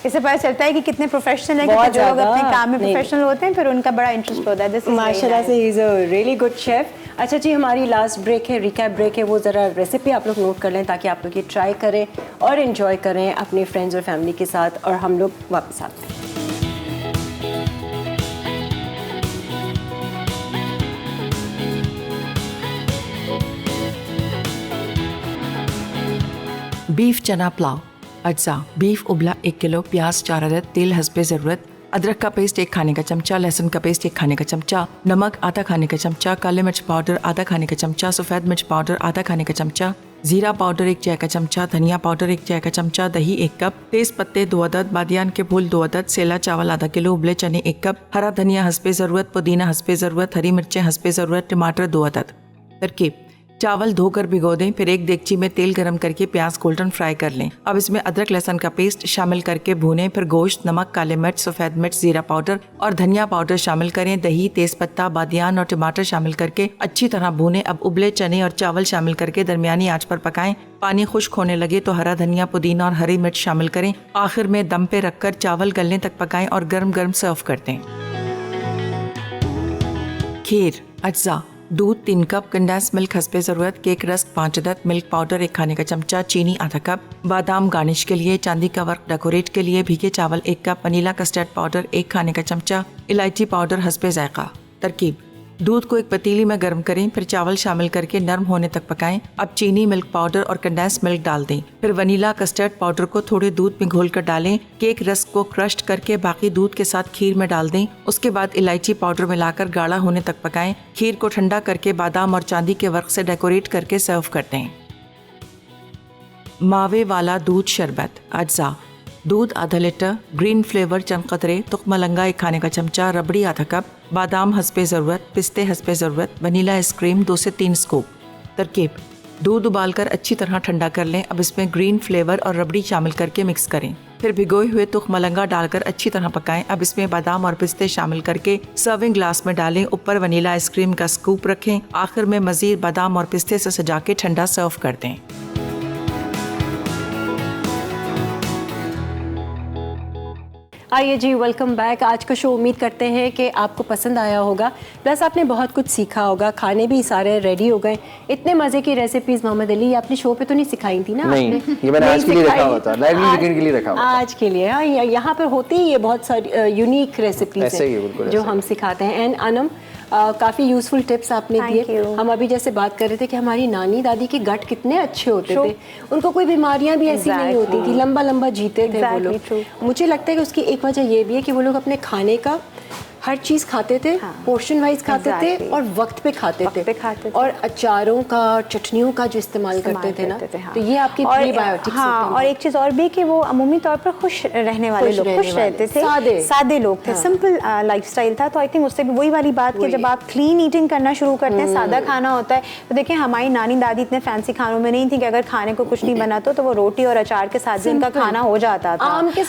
इससे पता चलता है कि कितने प्रोफेशनल हैं,
बहुत
कितने लोग
ज़्यादा।
अपने काम में
नहीं।
प्रोफेशनल होते हैं, फिर उनका बड़ा इंटरेस्ट होता है।
माशाल्लाह से he is a really good chef. अच्छा जी, हमारी लास्ट ब्रेक है, रिकैप ब्रेक है, वो ज़रा रेसिपी आप लोग नोट कर लें ताकि आप लोग ये ट्राई करें और इन्जॉय करें अपने फ्रेंड्स और फैमिली के साथ, और हम लोग वापस आते हैं।
बीफ चना पुलाव। अज्जा: बीफ उबला 1 किलो, प्याज 4 अदद, तेल हस्बे ज़रूरत, अदरक का पेस्ट 1 खाने का चमचा, लहसुन का पेस्ट 1 खाने का चमचा, नमक आधा खाने का चमचा, काले मिर्च पाउडर आधा खाने का चमचा, सफ़ेद मिर्च पाउडर आधा खाने का चमचा, जीरा पाउडर 1 चाय का चमचा, धनिया पाउडर 1 चाय का चमचा, दही 1 कप, तेज पत्ते 2 अदद, बादियान के फूल 2 अदद, सेला चावल आधा किलो, उबले चने 1 कप, हरा धनिया हस्बे ज़रूरत, पुदीना हस्बे ज़रूरत, हरी मिर्चें हस्बे ज़रूरत, टमाटर 2 अदद। तरकीब: चावल धोकर भिगो दें, फिर एक देगची में तेल गरम करके प्याज गोल्डन फ्राई कर लें। अब इसमें अदरक लहसुन का पेस्ट शामिल करके भूनें, फिर गोश्त, नमक, काले मिर्च, सफ़ेद मिर्च, जीरा पाउडर और धनिया पाउडर शामिल करें। दही, तेज़पत्ता, बादियान और टमाटर शामिल करके अच्छी तरह भूनें। अब उबले चने और चावल शामिल करके दरमियानी आंच पर पकाएं। पानी खुश्क होने लगे तो हरा धनिया, पुदीना और हरी मिर्च शामिल करें। आखिर में दम पे रखकर चावल गलने तक पकाएं और गर्म गर्म सर्व कर दें। खीर। अज्जा: दूध 3 कप, कंडेंस मिल्क हस्बे ज़रूरत, केक रस्क 5 अदद, मिल्क पाउडर 1 खाने का चमचा, चीनी आधा कप, बादाम गार्निश के लिए, चांदी का वर्क डेकोरेट के लिए, भीगे चावल 1 कप, वनीला कस्टर्ड पाउडर 1 खाने का चमचा, इलायची पाउडर हस्बे जायका। तरकीब: दूध को एक पतीली में गर्म करें, फिर चावल शामिल करके नरम होने तक पकाएं। अब चीनी, मिल्क पाउडर और कंडेंस मिल्क डाल दें। फिर वनीला कस्टर्ड पाउडर को थोड़े दूध में घोलकर डालें। केक रस्क को क्रश करके बाकी दूध के साथ खीर में डाल दें। उसके बाद इलायची पाउडर मिलाकर गाढ़ा होने तक पकाएं। खीर को ठंडा करके बादाम और चांदी के वर्क से डेकोरेट करके सर्व कर दें। मावे वाला दूध शरबत। अज्जा: दूध आधा लीटर, ग्रीन फ्लेवर चंद कतरे, तुख मलंगा 1 खाने का चमचा, रबड़ी आधा कप, बादाम हस्बे ज़रूरत, पिस्ते हस्बे ज़रूरत, वनीला आइसक्रीम 2 से 3 स्कूप। तरकीब: दूध उबालकर अच्छी तरह ठंडा कर लें। अब इसमें ग्रीन फ्लेवर और रबड़ी शामिल करके मिक्स करें। फिर भिगोए हुए तुख मलंगा डालकर अच्छी तरह पकाएं। अब इसमें बादाम और पिस्ते शामिल करके सर्विंग ग्लास में डालें। ऊपर वनीला आइसक्रीम का स्कूप रखें। आखिर में मज़ीद बादाम और पिस्ते से सजा के ठंडा सर्व कर दें।
आइए जी, वेलकम बैक। आज का शो उम्मीद करते हैं कि आपको पसंद आया होगा, प्लस आपने बहुत कुछ सीखा होगा। खाने भी सारे रेडी हो गए। इतने मज़े की रेसिपीज़ मोहम्मद अली आपने शो पे तो नहीं सिखाई थी ना?
नहीं,
आपने
ये मैंने आज के लिए
सिखाई।
रखा हुआ था, लाइवली वीकेंड के लिए रखा हुआ था।
आज के लिए हाँ, यहाँ पर होती ही ये बहुत सारी यूनिक रेसिपीज़
ऐसे ही है, बिल्कुल
जो
ऐसे
हम सिखाते हैं। एंड अनम काफ़ी यूज़फुल टिप्स आपने
Thank
दिए।
you.
हम अभी जैसे बात कर रहे थे कि हमारी नानी दादी के गट कितने अच्छे होते थे, उनको कोई बीमारियां भी ऐसी नहीं होती थी, लंबा लंबा जीते थे वो
Exactly
लोग।
true.
मुझे लगता है कि उसकी एक वजह ये भी है कि वो लोग अपने खाने का हर चीज़ खाते थे, पोर्शन वाइज खाते थे
Exactly.
और वक्त पे खाते
वक्त
थे,
पे खाते थे।
और अचारों का, चटनियों का जो इस्तेमाल करते थे ना,
हाँ।
तो ये आपकी
और
प्रीबायोटिक्स
हाँ,
होते
और
हैं।
एक चीज़ और भी कि वो अमूमी तौर पर खुश रहने वाले लोग, खुश रहते थे, सादे लोग थे, सिंपल लाइफस्टाइल था। तो आई थिंक उससे भी वही वाली बात कि जब आप क्लीन ईटिंग करना शुरू करते हैं, सादा खाना होता है, तो देखिए हमारी नानी दादी इतने फैंसी खानों में नहीं थी कि अगर खाने को कुछ नहीं बना तो वो रोटी और अचार के साथ भी उनका खाना हो जाता था।
आम के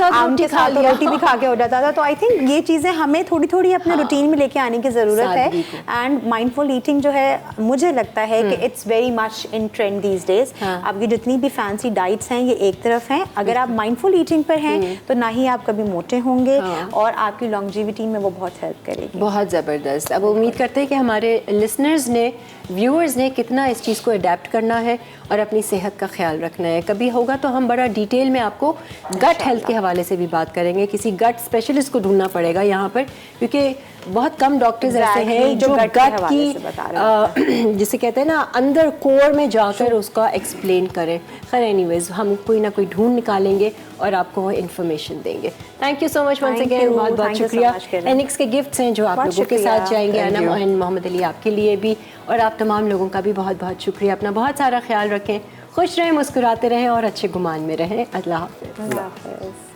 साथ
रोटी भी खा के हो जाता था। तो आई थिंक ये चीज़ें हमें थोड़ी थोड़ी अपने रूटीन में लेके आने की ज़रूरत है। एंड माइंडफुल ईटिंग जो है, मुझे लगता है कि it's very much in trend these days. आपकी जितनी भी फैंसी डाइट्स हैं ये एक तरफ हैं, अगर आप माइंडफुल ईटिंग पर हैं तो ना ही आप कभी मोटे होंगे और आपकी लॉन्जेविटी में वो बहुत हेल्प करेगी।
बहुत ज़बरदस्त। अब उम्मीद करते हैं कि हमारे लिसनर्स ने, व्यूअर्स ने कितना इस चीज़ को अडेप्ट करना है और अपनी सेहत का ख्याल रखना है। कभी होगा तो हम बड़ा डिटेल में आपको गट हेल्थ के हवाले से भी बात करेंगे। किसी गट स्पेशलिस्ट को ढूंढना पड़ेगा यहाँ पर, क्योंकि बहुत कम डॉक्टर्स ऐसे हैं जो गट की जिसे कहते हैं ना अंदर कोर में जाकर उसका एक्सप्लेन करें। खैर एनीवेज, हम कोई ना कोई ढूंढ निकालेंगे और आपको वो इन्फॉर्मेशन देंगे। Thank you so much once again, बहुत बहुत शुक्रिया। एनिक्स के गिफ्ट्स हैं जो आप लोगों के साथ जाएंगे, अनम एंड मोहम्मद अली आपके लिए भी, और आप तमाम लोगों का भी बहुत बहुत शुक्रिया। अपना बहुत सारा ख्याल रखें, खुश रहें, मुस्कुराते रहें और अच्छे गुमान में रहें। अल्लाह हाफ़िज़।
अल्लाह हाफ़िज़।